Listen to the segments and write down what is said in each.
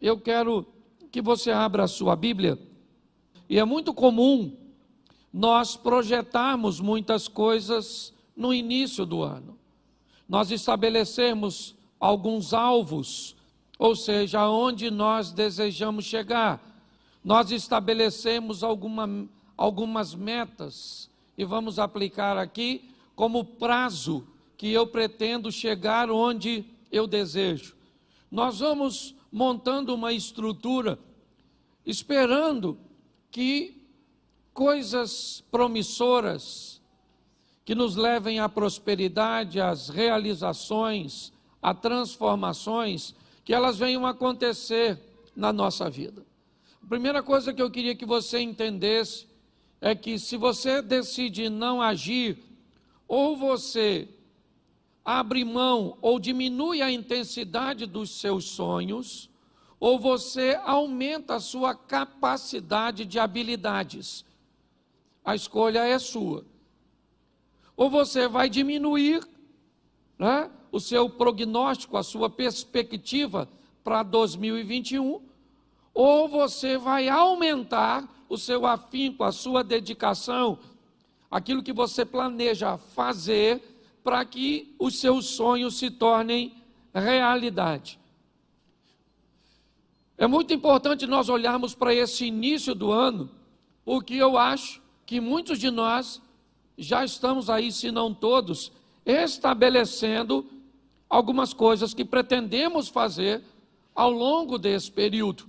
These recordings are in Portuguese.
eu quero que você abra a sua Bíblia. E é muito comum nós projetarmos muitas coisas no início do ano. Nós estabelecemos alguns alvos, ou seja, aonde nós desejamos chegar. Nós estabelecemos algumas metas e vamos aplicar aqui como prazo que eu pretendo chegar onde eu desejo. Nós vamos montando uma estrutura, esperando que coisas promissoras, que nos levem à prosperidade, às realizações, a transformações, que elas venham acontecer na nossa vida. A primeira coisa que eu queria que você entendesse é que se você decide não agir, ou você abre mão ou diminui a intensidade dos seus sonhos, ou você aumenta a sua capacidade de habilidades. A escolha é sua. Ou você vai diminuir, né, o seu prognóstico, a sua perspectiva para 2021, ou você vai aumentar o seu afinco, a sua dedicação, aquilo que você planeja fazer para que os seus sonhos se tornem realidade. É muito importante nós olharmos para esse início do ano, porque eu acho que muitos de nós já estamos aí, se não todos, estabelecendo algumas coisas que pretendemos fazer ao longo desse período.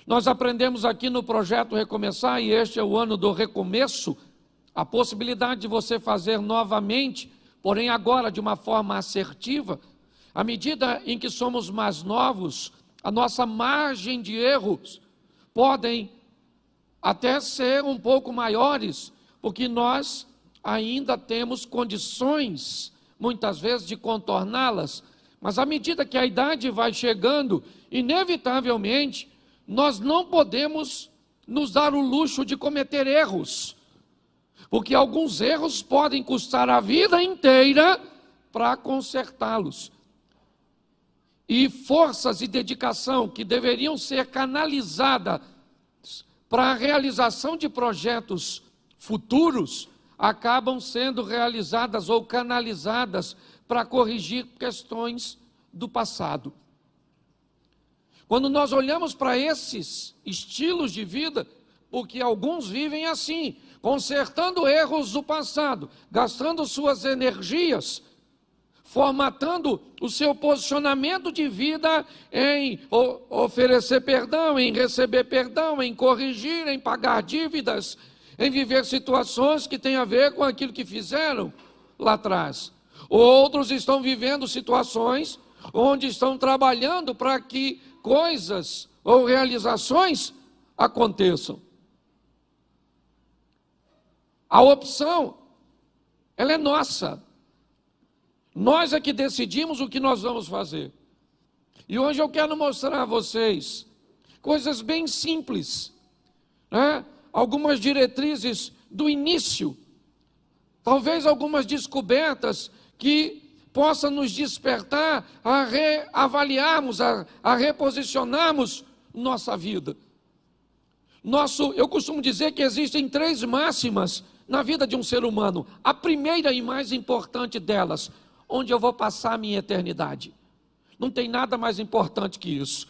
Nós aprendemos aqui no projeto Recomeçar, e este é o ano do recomeço, a possibilidade de você fazer novamente, porém agora de uma forma assertiva. À medida em que somos mais novos, a nossa margem de erros podem até ser um pouco maiores, porque nós ainda temos condições, muitas vezes, de contorná-las. Mas à medida que a idade vai chegando, inevitavelmente, nós não podemos nos dar o luxo de cometer erros, porque alguns erros podem custar a vida inteira para consertá-los. E forças e dedicação que deveriam ser canalizadas para a realização de projetos futuros, acabam sendo realizadas ou canalizadas para corrigir questões do passado. Quando nós olhamos para esses estilos de vida, porque alguns vivem assim, consertando erros do passado, gastando suas energias, formatando o seu posicionamento de vida em oferecer perdão, em receber perdão, em corrigir, em pagar dívidas, em viver situações que têm a ver com aquilo que fizeram lá atrás. Outros estão vivendo situações onde estão trabalhando para que coisas ou realizações aconteçam. A opção, ela é nossa. Nós é que decidimos o que nós vamos fazer. E hoje eu quero mostrar a vocês coisas bem simples, né? Algumas diretrizes do início, talvez algumas descobertas que possam nos despertar a reavaliarmos, a reposicionarmos nossa vida. Eu costumo dizer que existem 3 máximas na vida de um ser humano. A primeira e mais importante delas: onde eu vou passar a minha eternidade. Não tem nada mais importante que isso.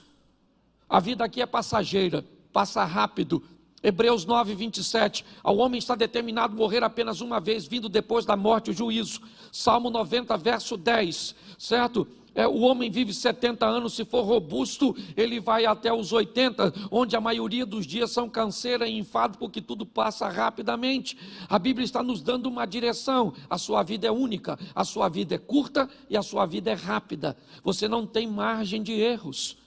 A vida aqui é passageira, passa rápido. Hebreus 9, 27, ao homem está determinado morrer apenas uma vez, vindo depois da morte o juízo. Salmo 90, verso 10, certo? O homem vive 70 anos, se for robusto, ele vai até os 80, onde a maioria dos dias são canseira e enfado, porque tudo passa rapidamente. A Bíblia está nos dando uma direção: a sua vida é única, a sua vida é curta e a sua vida é rápida. Você não tem margem de erros.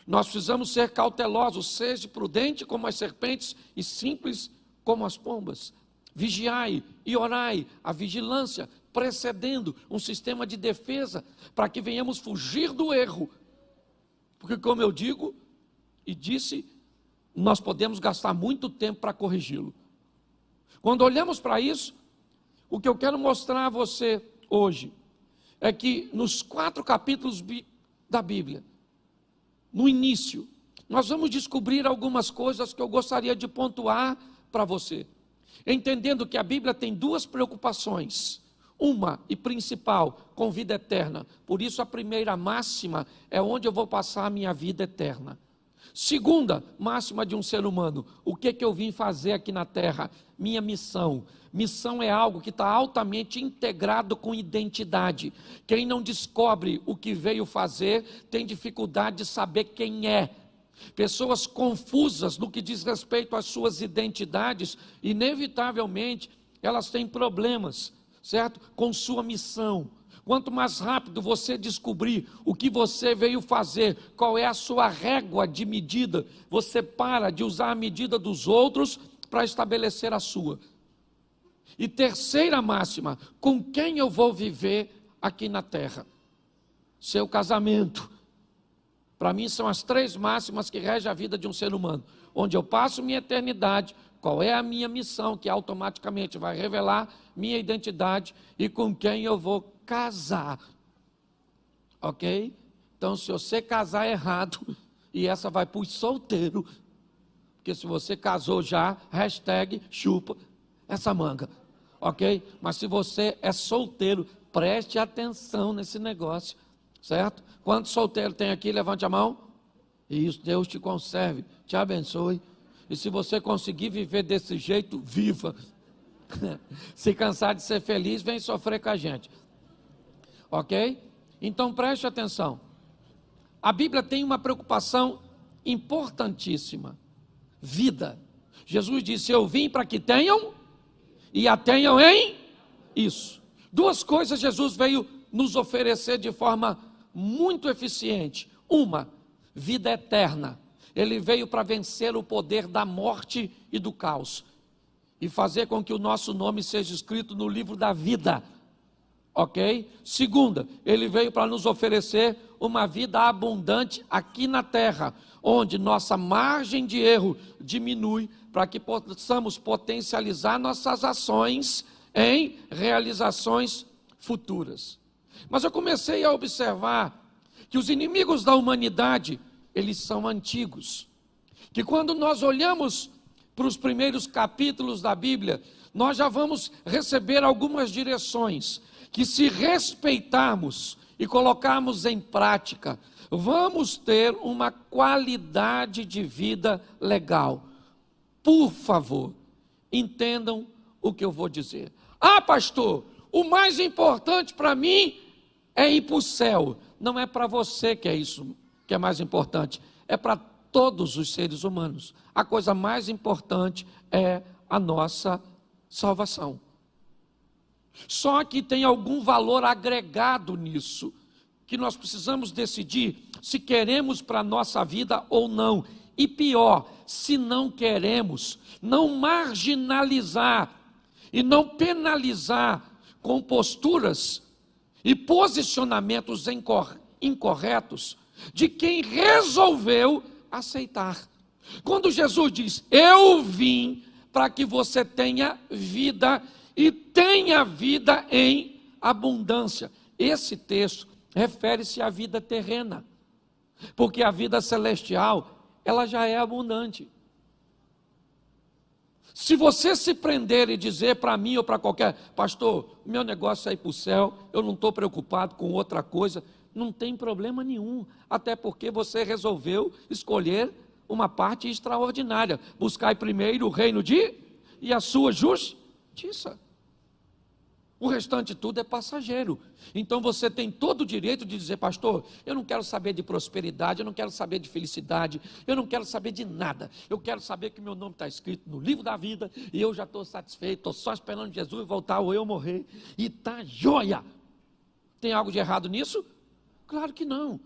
Nós precisamos ser cautelosos, seja prudente como as serpentes e simples como as pombas. Vigiai e orai, a vigilância precedendo um sistema de defesa, para que venhamos fugir do erro. Porque, como eu digo e disse, nós podemos gastar muito tempo para corrigi-lo. Quando olhamos para isso, o que eu quero mostrar a você hoje é que nos 4 capítulos da Bíblia, no início, nós vamos descobrir algumas coisas que eu gostaria de pontuar para você. Entendendo que a Bíblia tem duas preocupações. Uma e principal, com vida eterna. Por isso a primeira máxima é onde eu vou passar a minha vida eterna. Segunda máxima de um ser humano, o que eu vim fazer aqui na terra? Minha missão. Missão é algo que está altamente integrado com identidade. Quem não descobre o que veio fazer, tem dificuldade de saber quem é. Pessoas confusas no que diz respeito às suas identidades, inevitavelmente, elas têm problemas, certo? Com sua missão. Quanto mais rápido você descobrir o que você veio fazer, qual é a sua régua de medida, você para de usar a medida dos outros para estabelecer a sua. E terceira máxima, com quem eu vou viver aqui na terra? Seu casamento. Para mim são as três máximas que regem a vida de um ser humano. Onde eu passo minha eternidade, qual é a minha missão, que automaticamente vai revelar minha identidade, e com quem eu vou casar. Ok? Então, se você casar errado, e essa vai para os solteiros, porque se você casou já, hashtag chupa essa manga. Ok? Mas se você é solteiro, preste atenção nesse negócio. Certo? Quantos solteiros tem aqui? Levante a mão. Isso, Deus te conserve, te abençoe. E se você conseguir viver desse jeito, viva. Se cansar de ser feliz, vem sofrer com a gente. Ok? Então preste atenção. A Bíblia tem uma preocupação importantíssima. Vida. Jesus disse, eu vim para que tenham e a tenham em isso. Duas coisas Jesus veio nos oferecer de forma muito eficiente. Uma, vida eterna. Ele veio para vencer o poder da morte e do caos e fazer com que o nosso nome seja escrito no livro da vida. Ok? Segunda, ele veio para nos oferecer uma vida abundante aqui na terra, onde nossa margem de erro diminui, para que possamos potencializar nossas ações em realizações futuras. Mas eu comecei a observar que os inimigos da humanidade, eles são antigos. Que quando nós olhamos para os primeiros capítulos da Bíblia, nós já vamos receber algumas direções, que se respeitarmos e colocarmos em prática, vamos ter uma qualidade de vida legal. Por favor, entendam o que eu vou dizer. Ah, pastor, o mais importante para mim é ir para o céu. Não é para você que é isso que é mais importante, é para todos os seres humanos. A coisa mais importante é a nossa salvação. Só que tem algum valor agregado nisso, que nós precisamos decidir se queremos para a nossa vida ou não. E pior, se não queremos, não marginalizar e não penalizar com posturas e posicionamentos incorretos de quem resolveu aceitar. Quando Jesus diz, eu vim para que você tenha vida e tenha vida em abundância. Esse texto refere-se à vida terrena, porque a vida celestial, ela já é abundante. Se você se prender e dizer para mim ou para qualquer, pastor, meu negócio é ir para o céu, eu não estou preocupado com outra coisa, não tem problema nenhum, até porque você resolveu escolher uma parte extraordinária, buscar primeiro o reino e a sua justiça. O restante tudo é passageiro. Então você tem todo o direito de dizer, pastor, eu não quero saber de prosperidade, eu não quero saber de felicidade, eu não quero saber de nada. Eu quero saber que meu nome está escrito no livro da vida e eu já estou satisfeito, estou só esperando Jesus voltar ou eu morrer. E está joia. Tem algo de errado nisso? Claro que não.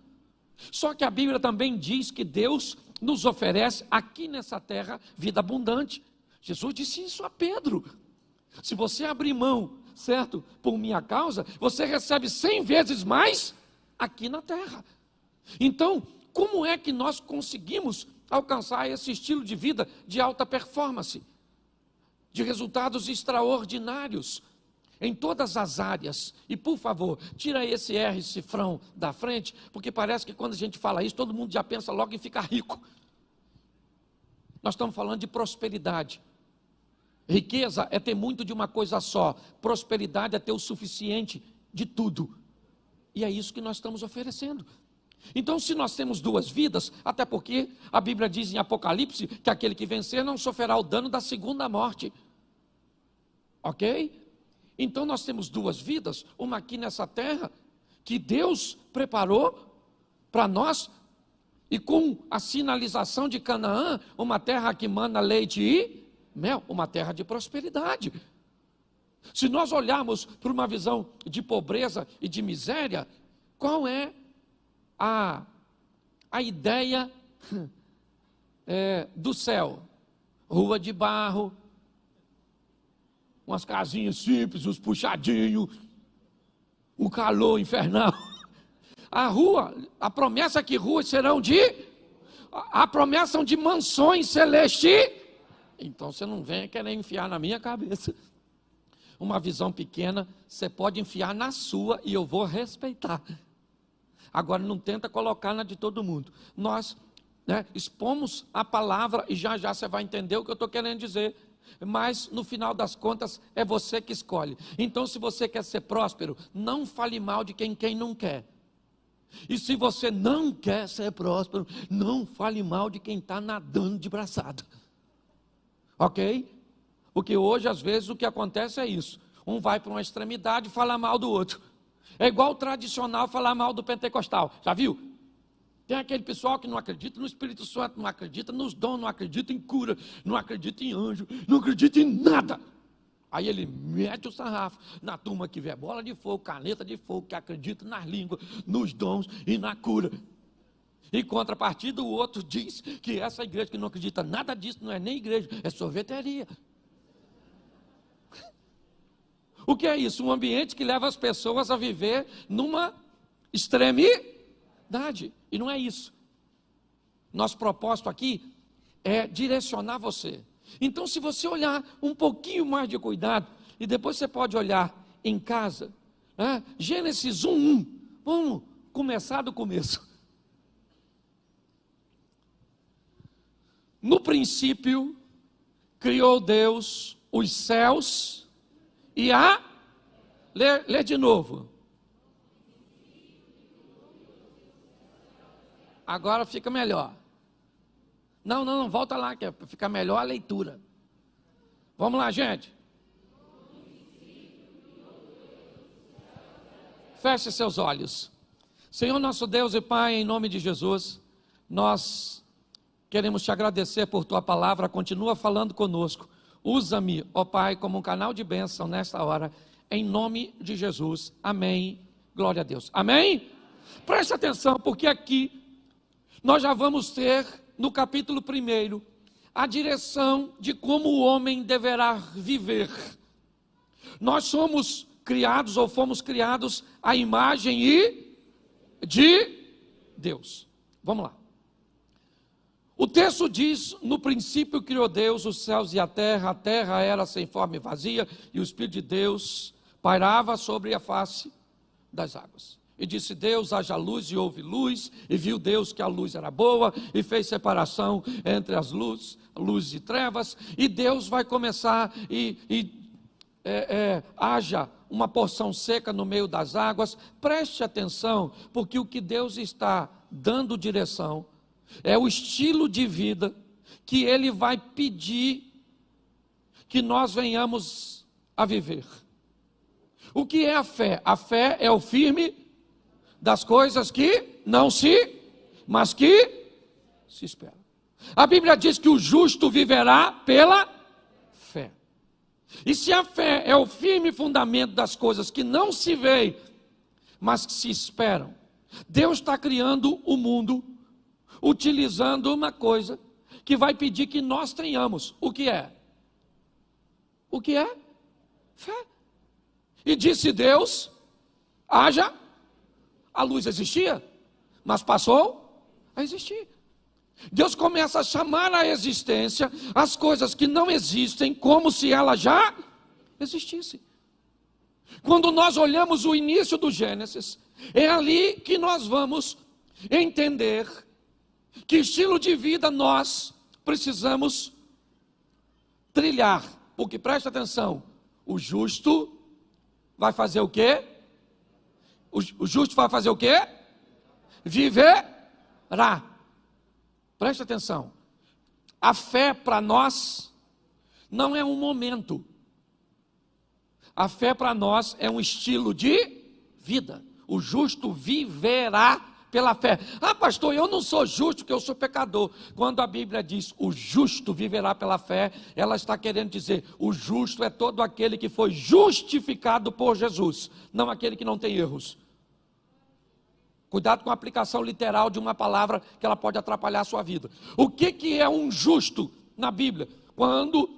Só que a Bíblia também diz que Deus nos oferece aqui nessa terra vida abundante. Jesus disse isso a Pedro. Se você abrir mão, certo, por minha causa, você recebe 100 vezes mais aqui na terra. Então, como é que nós conseguimos alcançar esse estilo de vida de alta performance, de resultados extraordinários? em todas as áreas. E por favor, tira esse R cifrão da frente, porque parece que quando a gente fala isso, todo mundo já pensa logo em ficar rico. Nós estamos falando de prosperidade. Riqueza é ter muito de uma coisa só. Prosperidade é ter o suficiente de tudo. E é isso que nós estamos oferecendo. Então, se nós temos duas vidas, até porque a Bíblia diz em Apocalipse que aquele que vencer não sofrerá o dano da segunda morte. Ok? Então nós temos duas vidas, uma aqui nessa terra, que Deus preparou para nós, e com a sinalização de Canaã, uma terra que mana leite e mel, uma terra de prosperidade. Se nós olharmos para uma visão de pobreza e de miséria, qual é a ideia do céu? Rua de barro, umas casinhas simples, uns puxadinhos, um calor infernal. A promessa é que ruas serão a promessa são de mansões celestes. Então você não venha querer enfiar na minha cabeça. Uma visão pequena, você pode enfiar na sua e eu vou respeitar. Agora não tenta colocar na de todo mundo. Nós expomos a palavra e já já você vai entender o que eu estou querendo dizer. Mas no final das contas é você que escolhe. Então, se você quer ser próspero, não fale mal de quem não quer. E se você não quer ser próspero, não fale mal de quem está nadando de braçada. Ok? Porque hoje, às vezes, o que acontece é isso. Um vai para uma extremidade e fala mal do outro. É igual o tradicional falar mal do pentecostal. Já viu? Tem aquele pessoal que não acredita no Espírito Santo, não acredita nos dons, não acredita em cura, não acredita em anjo, não acredita em nada. Aí ele mete o sarrafo na turma que vê bola de fogo, caneta de fogo, que acredita nas línguas, nos dons e na cura. Em contrapartida, o outro diz que essa igreja que não acredita nada disso não é nem igreja, é sorveteria. O que é isso? Um ambiente que leva as pessoas a viver numa extremidade. E não é isso. Nosso propósito aqui é direcionar você. Então, se você olhar um pouquinho mais de cuidado, e depois você pode olhar em casa, Gênesis 1:1. Vamos começar do começo. No princípio, criou Deus os céus e a... Lê de novo. Agora fica melhor. Não, volta lá, que é para ficar melhor a leitura. Vamos lá, gente. Feche seus olhos. Senhor nosso Deus e Pai, em nome de Jesus, nós queremos te agradecer por tua palavra, continua falando conosco. Usa-me, ó Pai, como um canal de bênção nesta hora, em nome de Jesus. Amém. Glória a Deus. Amém? Preste atenção, porque aqui nós já vamos ter, no capítulo 1, a direção de como o homem deverá viver. Nós somos criados, ou fomos criados, à imagem de Deus. Vamos lá. O texto diz: no princípio criou Deus os céus e a terra era sem forma e vazia, e o Espírito de Deus pairava sobre a face das águas. E disse Deus: haja luz, e houve luz, e viu Deus que a luz era boa, e fez separação entre as luz e trevas, e Deus vai começar, haja uma porção seca no meio das águas. Preste atenção, porque o que Deus está dando direção é o estilo de vida que Ele vai pedir que nós venhamos a viver. O que é a fé? A fé é o firme das coisas que não mas que se esperam. A Bíblia diz que o justo viverá pela fé. E se a fé é o firme fundamento das coisas que não se veem, mas que se esperam, Deus está criando o mundo utilizando uma coisa que vai pedir que nós tenhamos. O que é? O que é? Fé. E disse Deus: haja. A luz existia, mas passou a existir. Deus começa a chamar à existência as coisas que não existem como se ela já existisse. Quando nós olhamos o início do Gênesis, é ali que nós vamos entender que estilo de vida nós precisamos trilhar. Porque presta atenção, o justo vai fazer o quê? O justo vai fazer o quê? Viverá. Presta atenção. A fé para nós não é um momento. A fé para nós é um estilo de vida. O justo viverá pela fé. Ah, pastor, eu não sou justo porque eu sou pecador. Quando a Bíblia diz o justo viverá pela fé, ela está querendo dizer o justo é todo aquele que foi justificado por Jesus, não aquele que não tem erros. Cuidado com a aplicação literal de uma palavra que ela pode atrapalhar a sua vida. O que é um justo na Bíblia? Quando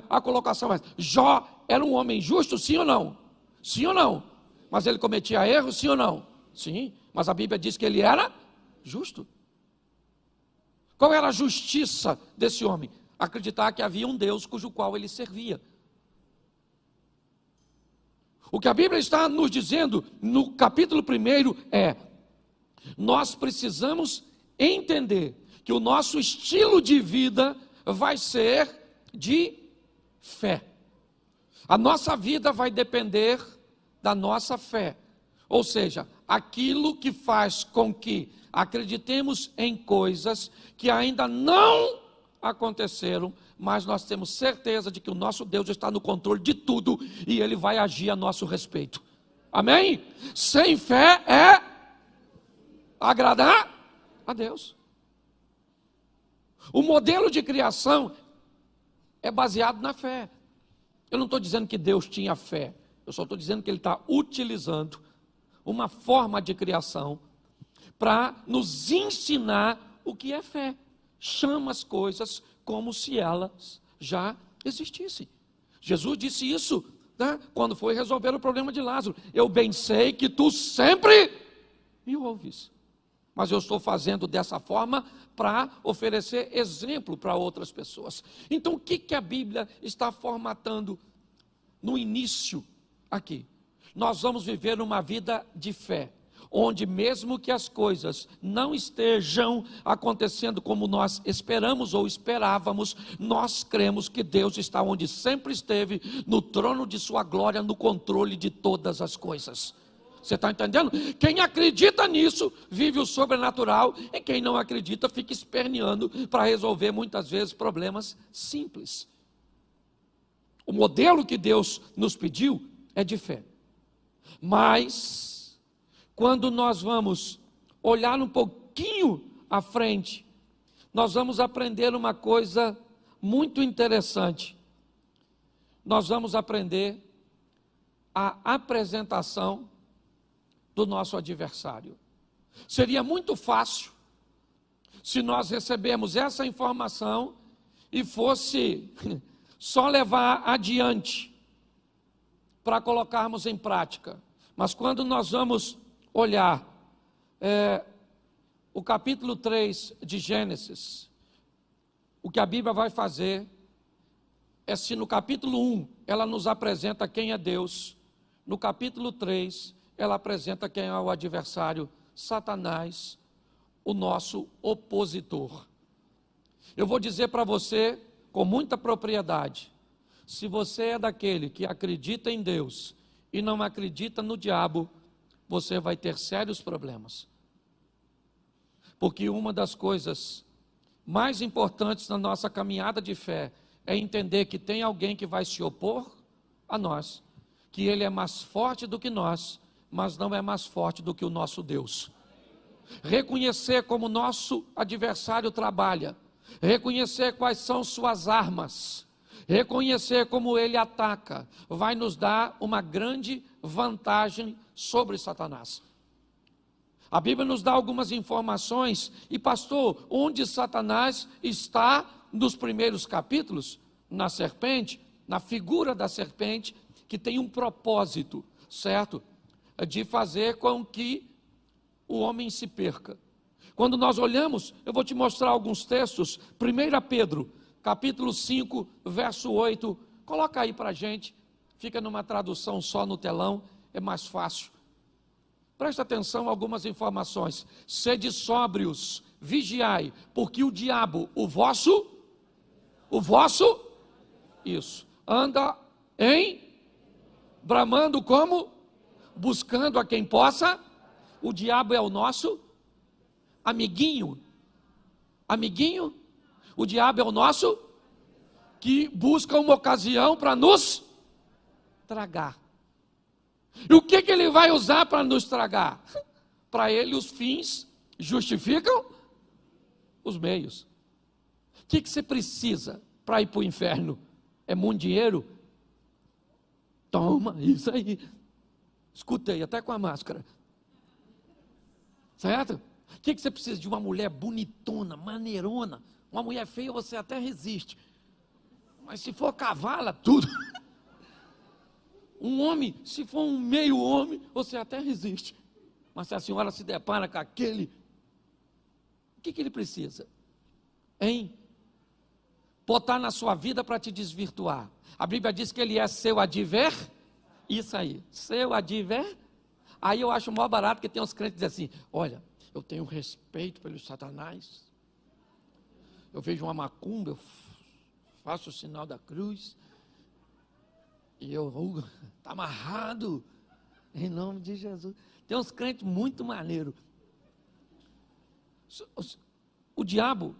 a colocação é: Jó era um homem justo, sim ou não? Sim ou não? Mas ele cometia erros, sim ou não? Sim, mas a Bíblia diz que ele era justo. Qual era a justiça desse homem? Acreditar que havia um Deus cujo qual ele servia. O que a Bíblia está nos dizendo no capítulo 1 é: nós precisamos entender que o nosso estilo de vida vai ser de fé. A nossa vida vai depender da nossa fé. Ou seja, aquilo que faz com que acreditemos em coisas que ainda não aconteceram, mas nós temos certeza de que o nosso Deus está no controle de tudo e Ele vai agir a nosso respeito. Amém? Sem fé é agradar a Deus. O modelo de criação é baseado na fé. Eu não estou dizendo que Deus tinha fé, eu só estou dizendo que Ele está utilizando uma forma de criação para nos ensinar o que é fé. Chama as coisas como se elas já existissem. Jesus disse isso, quando foi resolver o problema de Lázaro. Eu bem sei que tu sempre me ouves, mas eu estou fazendo dessa forma para oferecer exemplo para outras pessoas. Então, o que a Bíblia está formatando no início aqui? Nós vamos viver uma vida de fé, onde mesmo que as coisas não estejam acontecendo como nós esperamos ou esperávamos, nós cremos que Deus está onde sempre esteve, no trono de sua glória, no controle de todas as coisas. Você está entendendo? Quem acredita nisso, vive o sobrenatural, e quem não acredita, fica esperneando para resolver muitas vezes problemas simples. O modelo que Deus nos pediu é de fé. Mas, quando nós vamos olhar um pouquinho à frente, nós vamos aprender uma coisa muito interessante. Nós vamos aprender a apresentação do nosso adversário. Seria muito fácil se nós recebemos essa informação e fosse só levar adiante para colocarmos em prática. Mas quando nós vamos olhar o capítulo 3 de Gênesis, o que a Bíblia vai fazer é, se no capítulo 1 ela nos apresenta quem é Deus, no capítulo 3 ela apresenta quem é o adversário, Satanás, o nosso opositor. Eu vou dizer para você com muita propriedade: se você é daquele que acredita em Deus e não acredita no diabo, você vai ter sérios problemas. Porque uma das coisas mais importantes na nossa caminhada de fé é entender que tem alguém que vai se opor a nós, que ele é mais forte do que nós, mas não é mais forte do que o nosso Deus. Reconhecer como nosso adversário trabalha, reconhecer quais são suas armas, reconhecer como ele ataca, vai nos dar uma grande vantagem sobre Satanás. A Bíblia nos dá algumas informações, e pastor, onde Satanás está nos primeiros capítulos? Na serpente, na figura da serpente, que tem um propósito, certo? De fazer com que o homem se perca. Quando nós olhamos, eu vou te mostrar alguns textos. 1 Pedro, capítulo 5, verso 8, coloca aí para a gente. fica numa tradução só no telão, é mais fácil. Presta atenção a algumas informações. Sede sóbrios, vigiai, porque o diabo, o vosso, isso, anda bramando como? Buscando a quem possa. O diabo é o nosso amiguinho. Amiguinho? O diabo é o nosso que busca uma ocasião para nos tragar. E o que ele vai usar para nos tragar? Para ele os fins justificam os meios. O que você precisa para ir para o inferno? É muito dinheiro? Toma, isso aí. Escutei, até com a máscara. Certo? O que você precisa? De uma mulher bonitona, maneirona. Uma mulher feia você até resiste. Mas se for cavala, tudo. Um homem, se for um meio homem, você até resiste. Mas se a senhora se depara com aquele, o que ele precisa? Botar na sua vida para te desvirtuar. A Bíblia diz que ele é seu isso aí, seu Aí eu acho o maior barato que tem uns crentes que dizem assim, olha, eu tenho respeito pelo Satanás, eu vejo uma macumba, eu faço o sinal da cruz, e eu, está amarrado, em nome de Jesus. Tem uns crentes muito maneiros. O diabo,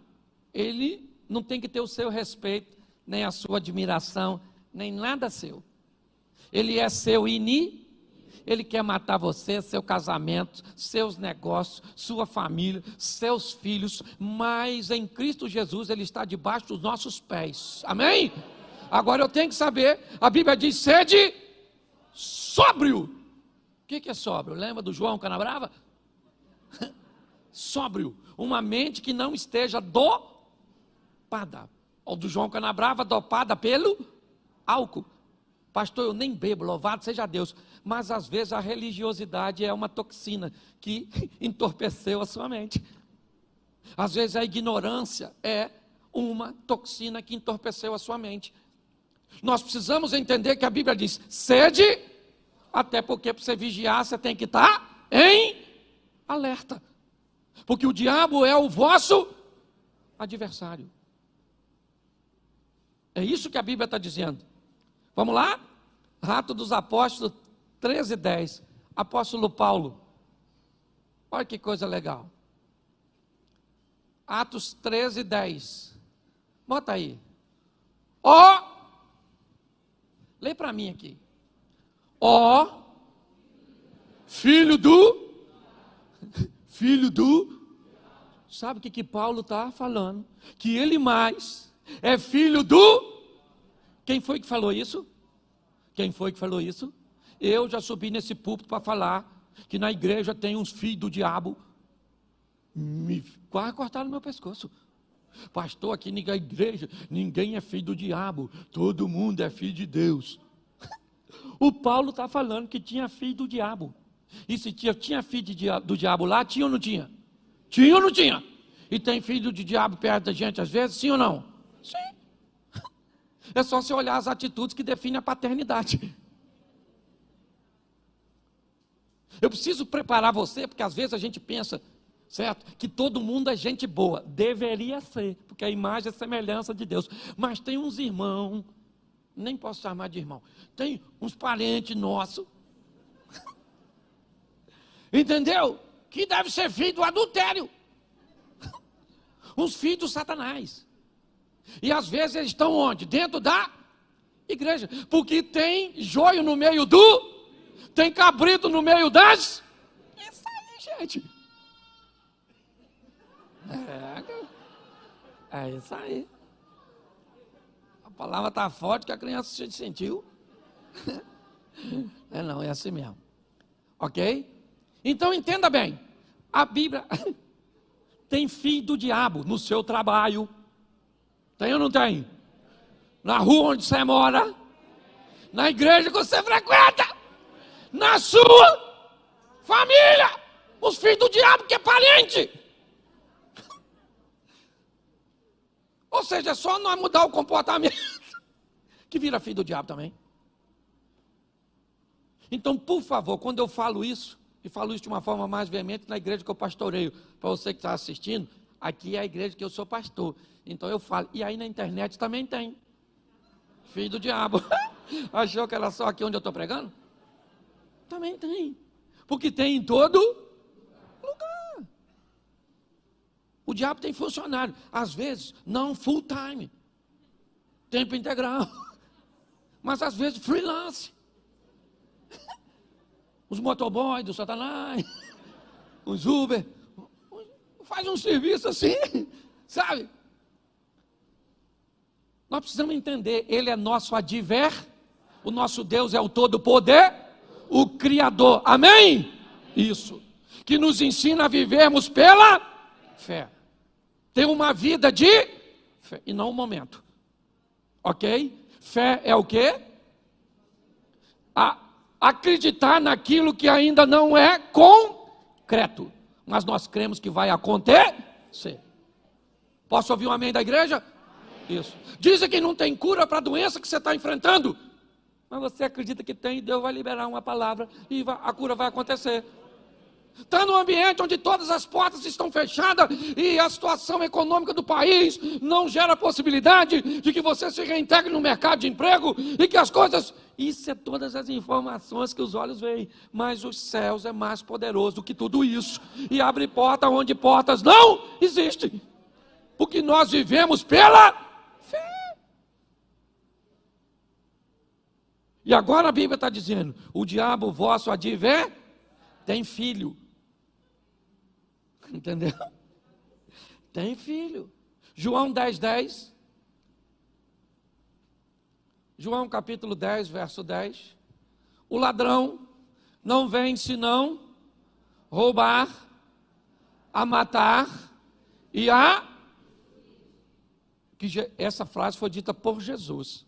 ele não tem que ter o seu respeito, nem a sua admiração, nem nada seu. Ele é seu ele quer matar você, seu casamento, seus negócios, sua família, seus filhos, mas em Cristo Jesus ele está debaixo dos nossos pés. Amém? Agora eu tenho que saber, a Bíblia diz, sede sóbrio. O que é sóbrio? Lembra do João Canabrava? Sóbrio, uma mente que não esteja dopada. Ou do João Canabrava, dopada pelo álcool. Pastor, eu nem bebo, louvado seja Deus. Mas às vezes a religiosidade é uma toxina que entorpeceu a sua mente. Às vezes a ignorância é uma toxina que entorpeceu a sua mente. Nós precisamos entender que a Bíblia diz, sede, até porque para você vigiar você tem que estar em alerta. Porque o diabo é o vosso adversário. É isso que a Bíblia está dizendo. Vamos lá? Atos dos Apóstolos 13:10. Apóstolo Paulo. Olha que coisa legal. Atos 13:10. Bota aí. Lê para mim aqui. Filho do. Sabe o que Paulo está falando? Que ele mais é filho do. Quem foi que falou isso? Eu já subi nesse púlpito para falar que na igreja tem uns filhos do diabo. Quase cortaram meu pescoço. Pastor, aqui na igreja ninguém é filho do diabo, todo mundo é filho de Deus. O Paulo está falando que tinha filho do diabo. E se tinha filho do diabo lá, tinha ou não tinha? Tinha ou não tinha? E tem filho do diabo perto da gente às vezes, sim ou não? Sim. É só você olhar as atitudes que definem a paternidade. Eu preciso preparar você, porque às vezes a gente pensa, certo? Que todo mundo é gente boa. Deveria ser, porque a imagem é semelhança de Deus. Mas tem uns irmãos, nem posso chamar de irmão, tem uns parentes nossos, entendeu? Que deve ser filho do adultério. Uns filhos do Satanás. E às vezes eles estão onde? Dentro da igreja. Porque tem joio no meio tem cabrito no meio das. Isso aí, gente. É isso aí. A palavra está forte que a criança se sentiu. Não, é assim mesmo. Ok? Então entenda bem. A Bíblia tem filho do diabo no seu trabalho. Tem ou não tem? Na rua onde você mora, na igreja que você frequenta, na sua família, os filhos do diabo que é parente. Ou seja, é só nós mudar o comportamento que vira filho do diabo também. Então, por favor, quando eu falo isso, e falo isso de uma forma mais veemente na igreja que eu pastoreio, para você que está assistindo, aqui é a igreja que eu sou pastor. Então eu falo, e aí na internet também tem. Filho do diabo. Achou que era só aqui onde eu estou pregando? Também tem. Porque tem em todo lugar. O diabo tem funcionário. Às vezes, não full time. Tempo integral. Mas às vezes freelance. Os motoboys do Satanás. Os Uber. Faz um serviço assim. Sabe? Nós precisamos entender, Ele é nosso o nosso Deus é o Todo-Poder, o Criador, amém? Isso, que nos ensina a vivermos pela fé, ter uma vida de fé, e não um momento, ok? Fé é o quê? Acreditar naquilo que ainda não é concreto, mas nós cremos que vai acontecer. Posso ouvir um amém da igreja? Isso. Dizem que não tem cura para a doença que você está enfrentando, mas você acredita que tem, Deus vai liberar uma palavra e a cura vai acontecer. Está num ambiente onde todas as portas estão fechadas e a situação econômica do país não gera possibilidade de que você se reintegre no mercado de emprego e que as coisas... Isso é todas as informações que os olhos veem, mas os céus é mais poderoso do que tudo isso e abre porta onde portas não existem, porque nós vivemos pela fé. E agora a Bíblia está dizendo, o diabo vosso adver tem filho. Entendeu? Tem filho. João 10:10. João capítulo 10, verso 10. O ladrão não vem senão roubar, a matar e a... que essa frase foi dita por Jesus,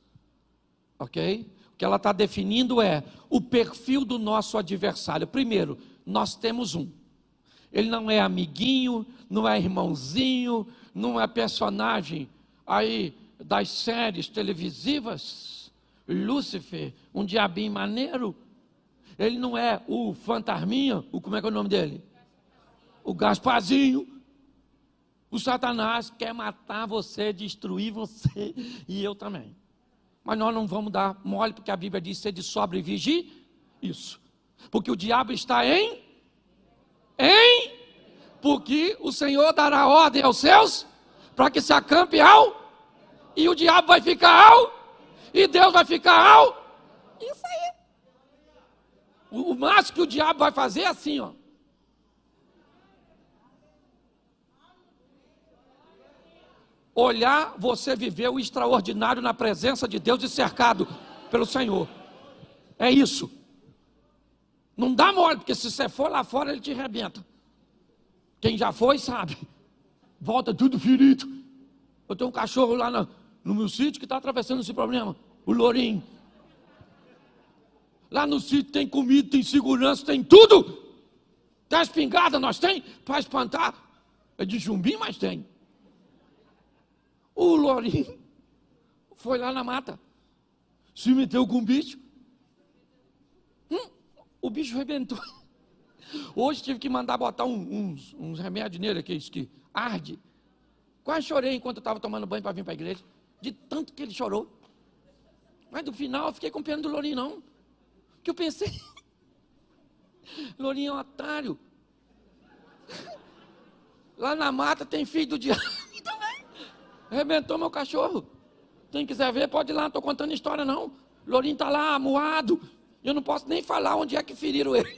ok? O que ela está definindo é o perfil do nosso adversário. Primeiro, nós temos um. Ele não é amiguinho, não é irmãozinho, não é personagem aí das séries televisivas, Lúcifer, um diabinho maneiro. Ele não é o fantasminha, como é que é o nome dele? O Gasparzinho. O Satanás quer matar você, destruir você, e eu também. Mas nós não vamos dar mole, porque a Bíblia diz ser de sóbrio e vigie. Isso. Porque o diabo está porque o Senhor dará ordem aos seus, para que se acampe e o diabo vai ficar e Deus vai ficar Isso aí. O máximo que o diabo vai fazer é assim, ó. Olhar você viver o extraordinário na presença de Deus e cercado pelo Senhor. É isso. Não dá mole, porque se você for lá fora, ele te arrebenta. Quem já foi sabe. Volta tudo ferido. Eu tenho um cachorro lá no meu sítio que está atravessando esse problema. O Lourinho. Lá no sítio tem comida, tem segurança, tem tudo. Tem espingarda, nós tem, para espantar. É de chumbim, mas tem. O Lourinho foi lá na mata. Se meteu com o bicho. O bicho arrebentou. Hoje tive que mandar botar uns remédios nele, aqueles que arde. Quase chorei enquanto eu estava tomando banho para vir para a igreja. De tanto que ele chorou. Mas no final eu fiquei com pena do Lourinho, não. Que eu pensei, Lourinho é um otário. Lá na mata tem filho do diabo. Arrebentou meu cachorro. Quem quiser ver, pode ir lá, não estou contando história não. Lourinho está lá, amuado. Eu não posso nem falar onde é que feriram ele.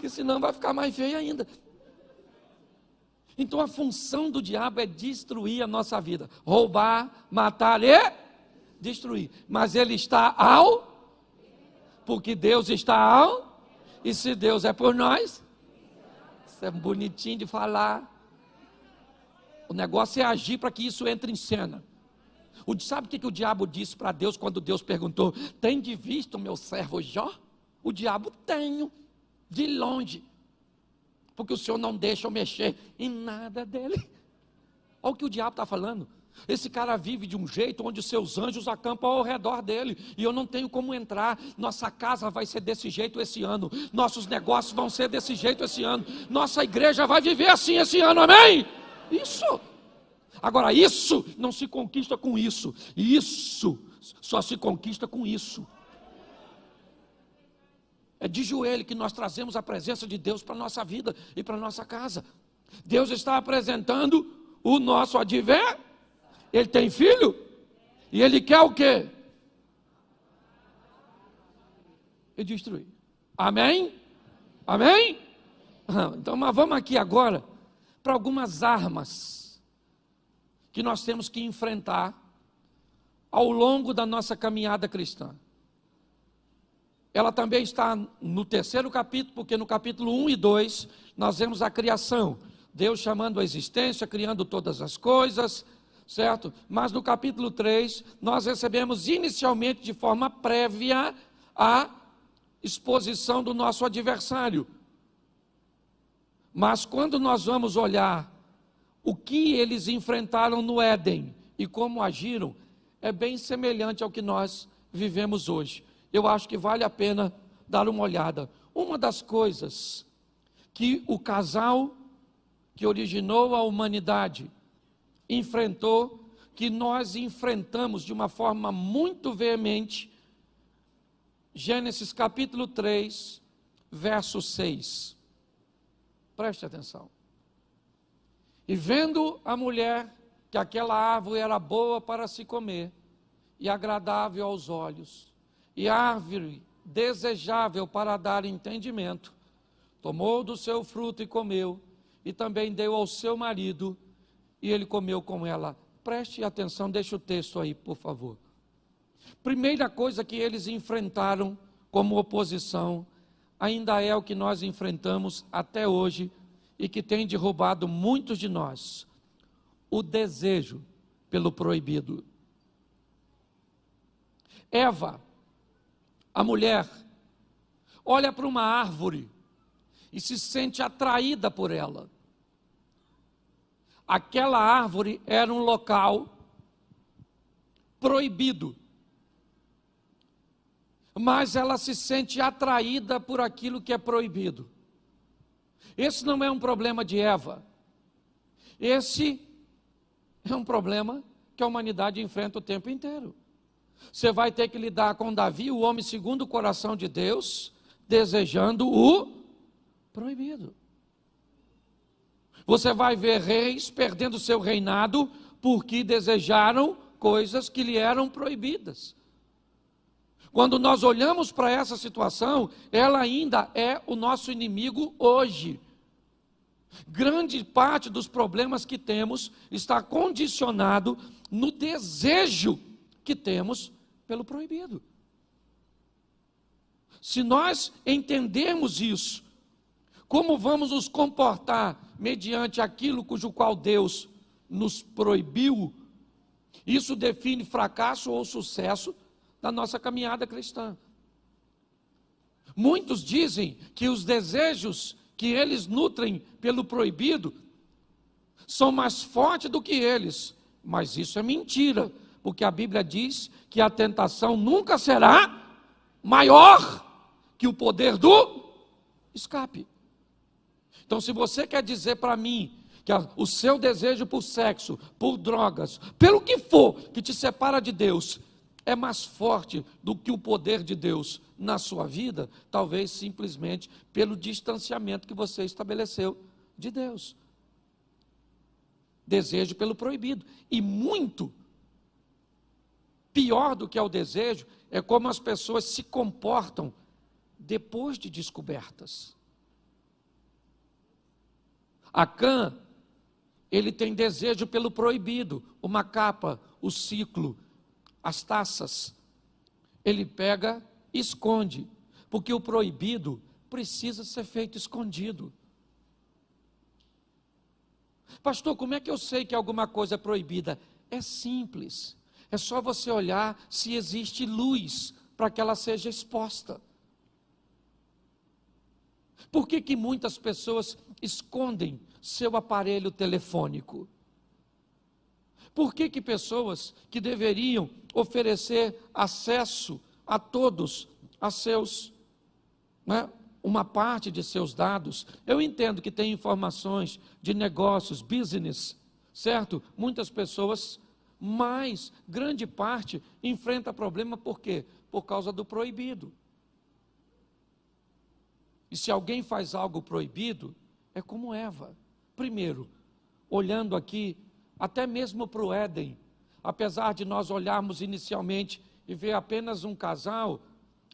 Que senão vai ficar mais feio ainda. Então a função do diabo é destruir a nossa vida. Roubar, matar e destruir. Mas ele está porque Deus está e se Deus é por nós, isso é bonitinho de falar. O negócio é agir para que isso entre em cena. Sabe o que o diabo disse para Deus quando Deus perguntou: tem de vista o meu servo Jó? O diabo: tenho, de longe, porque o Senhor não deixa eu mexer em nada dele. Olha o que o diabo está falando. Esse cara vive de um jeito onde seus anjos acampam ao redor dele, e eu não tenho como entrar. Nossa casa vai ser desse jeito esse ano, nossos negócios vão ser desse jeito esse ano, nossa igreja vai viver assim esse ano, amém? Isso. Agora, isso não se conquista com isso, isso só se conquista com isso. É de joelho que nós trazemos a presença de Deus para a nossa vida e para a nossa casa. Deus está apresentando o nosso adversário. Ele tem filho? E ele quer o quê? E destruir. Amém? Amém? Então, mas vamos aqui agora para algumas armas que nós temos que enfrentar ao longo da nossa caminhada cristã. Ela também está no terceiro capítulo, porque no capítulo 1 e 2 nós vemos a criação. Deus chamando a existência, criando todas as coisas, certo? Mas no capítulo 3, nós recebemos inicialmente de forma prévia a exposição do nosso adversário. Mas quando nós vamos olhar o que eles enfrentaram no Éden e como agiram, é bem semelhante ao que nós vivemos hoje. Eu acho que vale a pena dar uma olhada. Uma das coisas que o casal que originou a humanidade enfrentou, que nós enfrentamos de uma forma muito veemente, Gênesis capítulo 3, verso 6. Preste atenção. E vendo a mulher que aquela árvore era boa para se comer, e agradável aos olhos, e árvore desejável para dar entendimento, tomou do seu fruto e comeu, e também deu ao seu marido, e ele comeu com ela. Preste atenção, deixa o texto aí, por favor. Primeira coisa que eles enfrentaram como oposição, ainda é o que nós enfrentamos até hoje, e que tem derrubado muitos de nós: o desejo pelo proibido. Eva, a mulher, olha para uma árvore e se sente atraída por ela. Aquela árvore era um local proibido, mas ela se sente atraída por aquilo que é proibido. Esse não é um problema de Eva, esse é um problema que a humanidade enfrenta o tempo inteiro. Você vai ter que lidar com Davi, o homem segundo o coração de Deus, desejando o proibido. Você vai ver reis perdendo seu reinado porque desejaram coisas que lhe eram proibidas. Quando nós olhamos para essa situação, ela ainda é o nosso inimigo hoje. Grande parte dos problemas que temos está condicionado no desejo que temos pelo proibido. Se nós entendermos isso, como vamos nos comportar mediante aquilo cujo qual Deus nos proibiu, isso define fracasso ou sucesso da nossa caminhada cristã. Muitos dizem que os desejos que eles nutrem pelo proibido são mais fortes do que eles, mas isso é mentira, porque a Bíblia diz que a tentação nunca será maior que o poder do escape. Então, se você quer dizer para mim que o seu desejo por sexo, por drogas, pelo que for que te separa de Deus, é mais forte do que o poder de Deus na sua vida, talvez simplesmente pelo distanciamento que você estabeleceu de Deus. Desejo pelo proibido. E muito pior do que é o desejo, é como as pessoas se comportam depois de descobertas. Acã, ele tem desejo pelo proibido, uma capa, o ciclo, as taças. Ele pega e esconde, porque o proibido precisa ser feito escondido. Pastor, como é que eu sei que alguma coisa é proibida? É simples, é só você olhar se existe luz para que ela seja exposta. Por que muitas pessoas escondem seu aparelho telefônico? Por que pessoas que deveriam oferecer acesso a todos, a seus, uma parte de seus dados? Eu entendo que tem informações de negócios, business, certo? Muitas pessoas, mas grande parte enfrenta problema por quê? Por causa do proibido. E se alguém faz algo proibido, é como Eva. Primeiro, olhando aqui, até mesmo para o Éden, apesar de nós olharmos inicialmente e ver apenas um casal,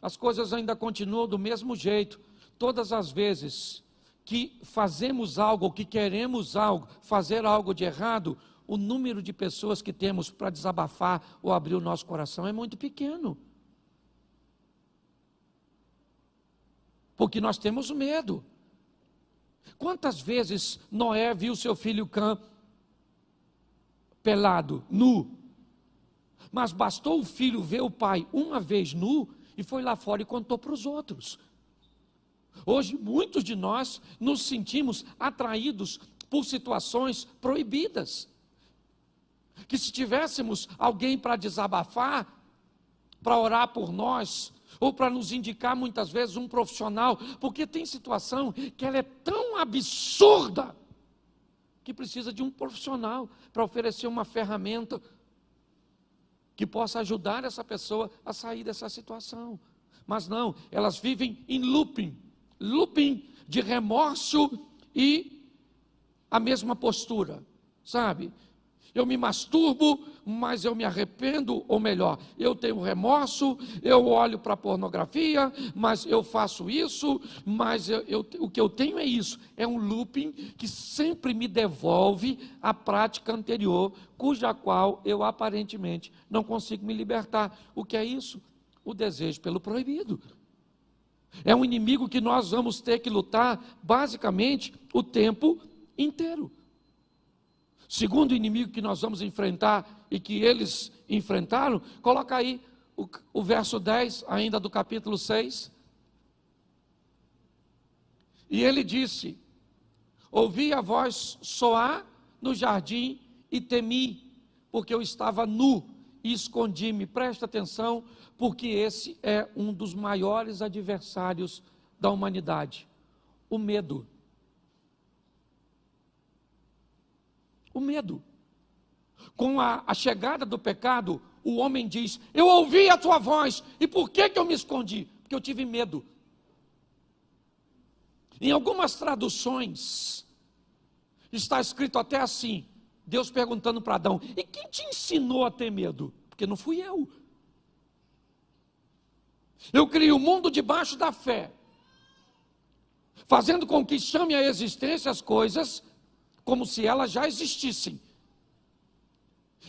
as coisas ainda continuam do mesmo jeito. Todas as vezes que fazemos algo, que queremos algo, fazer algo de errado, o número de pessoas que temos para desabafar ou abrir o nosso coração é muito pequeno. Porque nós temos medo. Quantas vezes Noé viu seu filho Cã pelado, nu? Mas bastou o filho ver o pai uma vez nu e foi lá fora e contou para os outros. Hoje, muitos de nós nos sentimos atraídos por situações proibidas. Que se tivéssemos alguém para desabafar, para orar por nós, ou para nos indicar muitas vezes um profissional, porque tem situação que ela é tão absurda, que precisa de um profissional para oferecer uma ferramenta que possa ajudar essa pessoa a sair dessa situação. Mas não, elas vivem em looping de remorso e a mesma postura, sabe? Eu me masturbo, mas eu me arrependo, ou melhor, eu tenho remorso, eu olho para a pornografia, mas eu faço isso, mas o que eu tenho é isso, é um looping que sempre me devolve a prática anterior, cuja qual eu aparentemente não consigo me libertar. O que é isso? O desejo pelo proibido. É um inimigo que nós vamos ter que lutar basicamente o tempo inteiro. Segundo inimigo que nós vamos enfrentar e que eles enfrentaram, coloca aí o verso 10, ainda do capítulo 6. E ele disse: ouvi a voz soar no jardim e temi, porque eu estava nu e escondi-me. Presta atenção, porque esse é um dos maiores adversários da humanidade, o medo. O medo. Com a chegada do pecado, o homem diz: eu ouvi a tua voz, e por que eu me escondi? Porque eu tive medo. Em algumas traduções, está escrito até assim, Deus perguntando para Adão: e quem te ensinou a ter medo? Porque não fui eu. Eu criei o mundo debaixo da fé, fazendo com que chame à existência as coisas como se elas já existissem.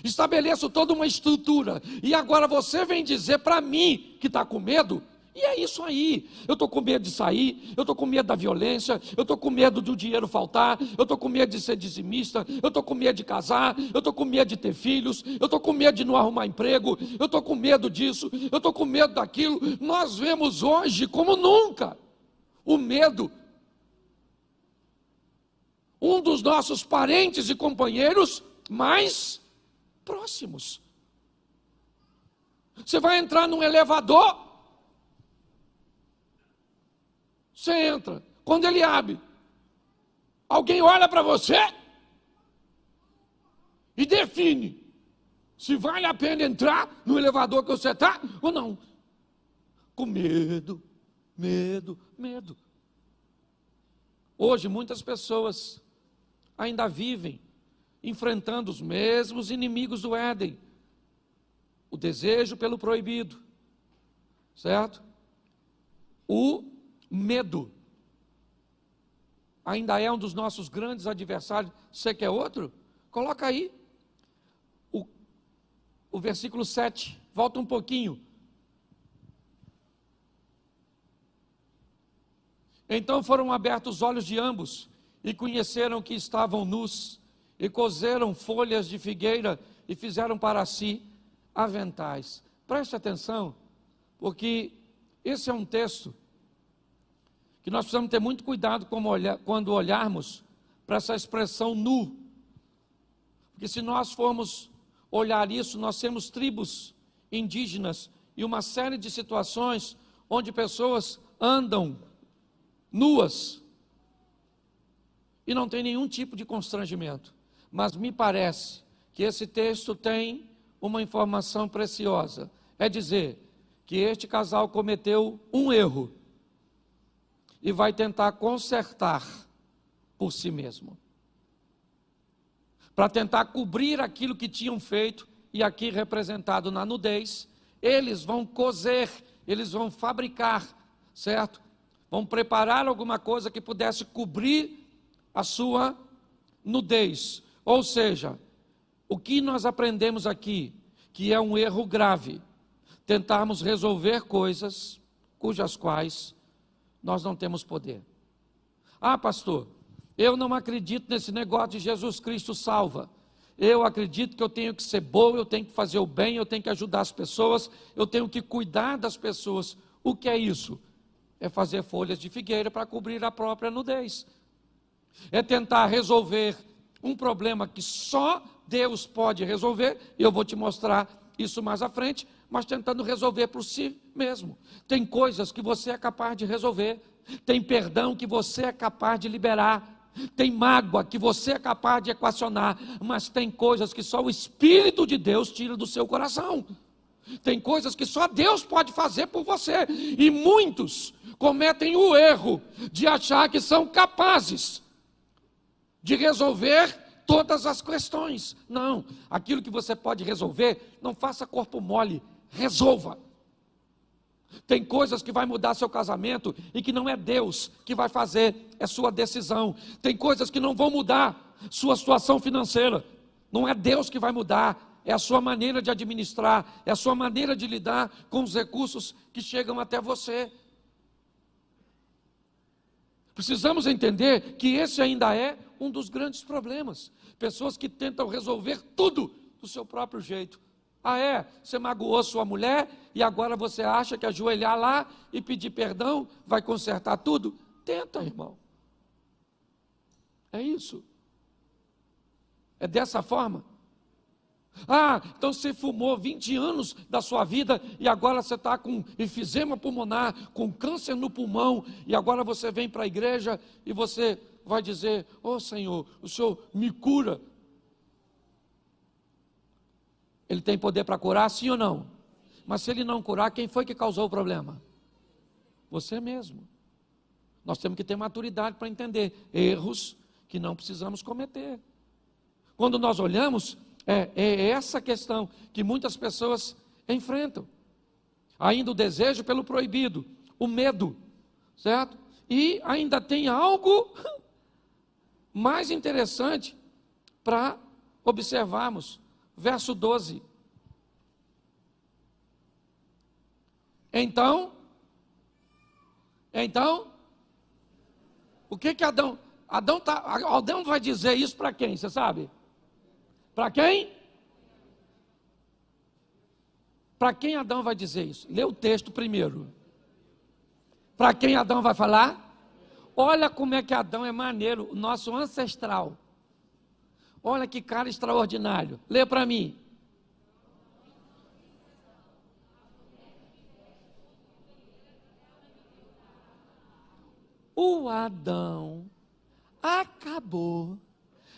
Estabeleço toda uma estrutura, e agora você vem dizer para mim que está com medo? E é isso aí. Eu estou com medo de sair, eu estou com medo da violência, eu estou com medo do dinheiro faltar, eu estou com medo de ser dizimista, eu estou com medo de casar, eu estou com medo de ter filhos, eu estou com medo de não arrumar emprego, eu estou com medo disso, eu estou com medo daquilo. Nós vemos hoje como nunca o medo. Um dos nossos parentes e companheiros mais próximos. Você vai entrar num elevador, você entra, quando ele abre, alguém olha para você e define se vale a pena entrar no elevador que você está ou não. Com medo, medo, medo. Hoje muitas pessoas ainda vivem enfrentando os mesmos inimigos do Éden. O desejo pelo proibido, certo? O medo ainda é um dos nossos grandes adversários. Você quer outro? Coloca aí o versículo 7, volta um pouquinho. Então foram abertos os olhos de ambos, e conheceram que estavam nus, e coseram folhas de figueira, e fizeram para si aventais. Preste atenção, porque esse é um texto que nós precisamos ter muito cuidado quando olharmos para essa expressão nu. Porque se nós formos olhar isso, nós temos tribos indígenas e uma série de situações onde pessoas andam nuas e não tem nenhum tipo de constrangimento. Mas me parece que esse texto tem uma informação preciosa. É dizer que este casal cometeu um erro e vai tentar consertar por si mesmo, para tentar cobrir aquilo que tinham feito, e aqui representado na nudez. Eles vão coser, eles vão fabricar, certo? Vão preparar alguma coisa que pudesse cobrir a sua nudez. Ou seja, o que nós aprendemos aqui, que é um erro grave, tentarmos resolver coisas cujas quais nós não temos poder. Ah, pastor, eu não acredito nesse negócio de Jesus Cristo salva. Eu acredito que eu tenho que ser bom, eu tenho que fazer o bem, eu tenho que ajudar as pessoas, eu tenho que cuidar das pessoas. O que é isso? É fazer folhas de figueira para cobrir a própria nudez. É tentar resolver um problema que só Deus pode resolver, e eu vou te mostrar isso mais à frente, mas tentando resolver por si mesmo. Tem coisas que você é capaz de resolver, tem perdão que você é capaz de liberar, tem mágoa que você é capaz de equacionar, mas tem coisas que só o Espírito de Deus tira do seu coração. Tem coisas que só Deus pode fazer por você, e muitos cometem o erro de achar que são capazes de resolver todas as questões. Não, aquilo que você pode resolver, não faça corpo mole, resolva. Tem coisas que vai mudar seu casamento e que não é Deus que vai fazer, é sua decisão. Tem coisas que não vão mudar sua situação financeira, não é Deus que vai mudar, é a sua maneira de administrar, é a sua maneira de lidar com os recursos que chegam até você. Precisamos entender que esse ainda é um dos grandes problemas. Pessoas que tentam resolver tudo do seu próprio jeito. Ah, é? Você magoou sua mulher e agora você acha que ajoelhar lá e pedir perdão vai consertar tudo? Tenta, irmão. É isso. É dessa forma. Ah, então você fumou 20 anos da sua vida e agora você está com enfisema pulmonar, com câncer no pulmão, e agora você vem para a igreja e você vai dizer: "Oh Senhor, o Senhor me cura". Ele tem poder para curar, sim ou não? Mas se ele não curar, quem foi que causou o problema? Você mesmo. Nós temos que ter maturidade para entender erros que não precisamos cometer. Quando nós olhamos, é essa questão que muitas pessoas enfrentam. Ainda o desejo pelo proibido, o medo, certo? E ainda tem algo mais interessante para observarmos. Verso 12. Então, o que Adão vai dizer isso para quem, você sabe? Para quem? Para quem Adão vai dizer isso? Lê o texto primeiro. Para quem Adão vai falar? Olha como é que Adão é maneiro, o nosso ancestral. Olha que cara extraordinário. Lê para mim. O Adão acabou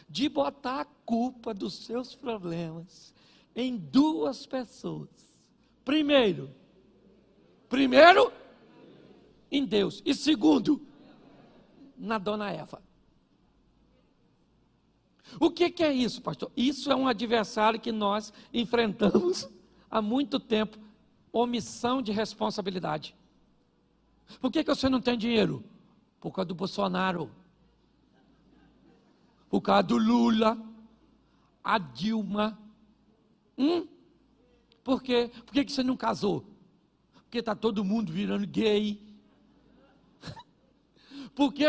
de botar a culpa dos seus problemas em duas pessoas. Primeiro em Deus. E segundo, na dona Eva. O que é isso, pastor? Isso é um adversário que nós enfrentamos há muito tempo. Omissão de responsabilidade. Por que você não tem dinheiro? Por causa do Bolsonaro. Por causa do Lula. A Dilma. Por quê? Por que você não casou? Porque está todo mundo virando gay. Por que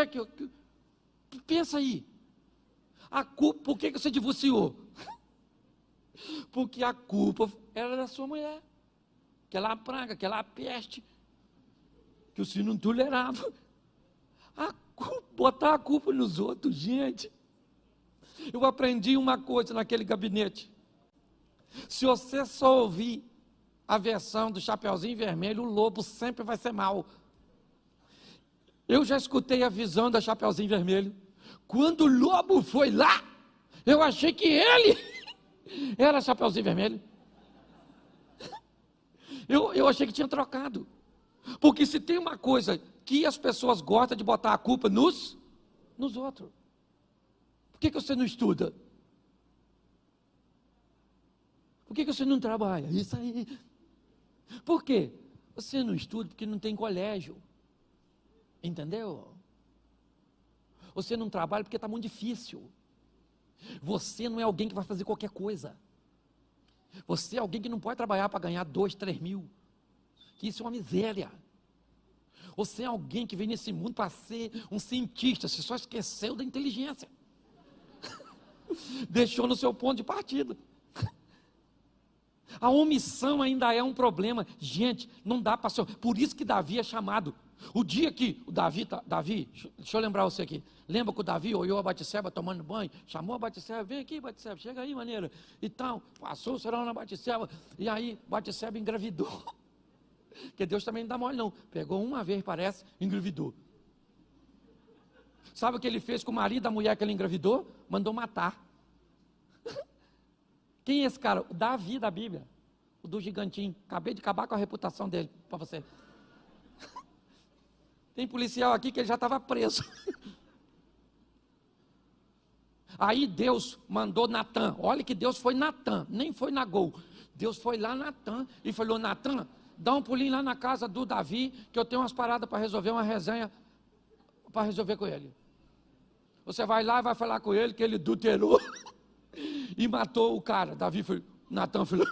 pensa aí. A culpa, por que você divorciou? Porque a culpa era da sua mulher. Aquela praga, aquela peste, que o senhor não tolerava. Botar a culpa nos outros, gente. Eu aprendi uma coisa naquele gabinete. Se você só ouvir a versão do Chapeuzinho Vermelho, o lobo sempre vai ser mau. Eu já escutei a visão da Chapeuzinho Vermelho. Quando o lobo foi lá, eu achei que ele era Chapeuzinho Vermelho. Eu achei que tinha trocado. Porque se tem uma coisa que as pessoas gostam de botar a culpa nos outros. Por que você não estuda? Por que você não trabalha? Isso aí. Por quê? Você não estuda porque não tem colégio. Entendeu? Você não trabalha porque está muito difícil. Você não é alguém que vai fazer qualquer coisa. Você é alguém que não pode trabalhar para ganhar 2, 3 mil. Isso é uma miséria. Você é alguém que vem nesse mundo para ser um cientista. Você só esqueceu da inteligência. Deixou no seu ponto de partida. A omissão ainda é um problema. Gente, não dá para ser. Por isso que Davi é chamado. O dia que o Davi, deixa eu lembrar você aqui. Lembra que o Davi olhou a Batseba tomando banho, chamou a Batseba, vem aqui Batseba, chega aí maneira. E tal, passou o serão na Batseba, e aí Batseba engravidou. Porque Deus também não dá mole não. Pegou uma vez, parece, engravidou. Sabe o que ele fez com o marido da mulher que ele engravidou? Mandou matar. Quem é esse cara? O Davi da Bíblia. O do gigantinho. Acabei de acabar com a reputação dele para você. Tem policial aqui que ele já estava preso. Aí Deus mandou Natã. Olha que Deus foi Natã, nem foi Nagol. Deus foi lá Natã e falou: Natã, dá um pulinho lá na casa do Davi, que eu tenho umas paradas para resolver, uma resenha para resolver com ele. Você vai lá e vai falar com ele que ele adulterou e matou o cara. Davi foi, Natã falou: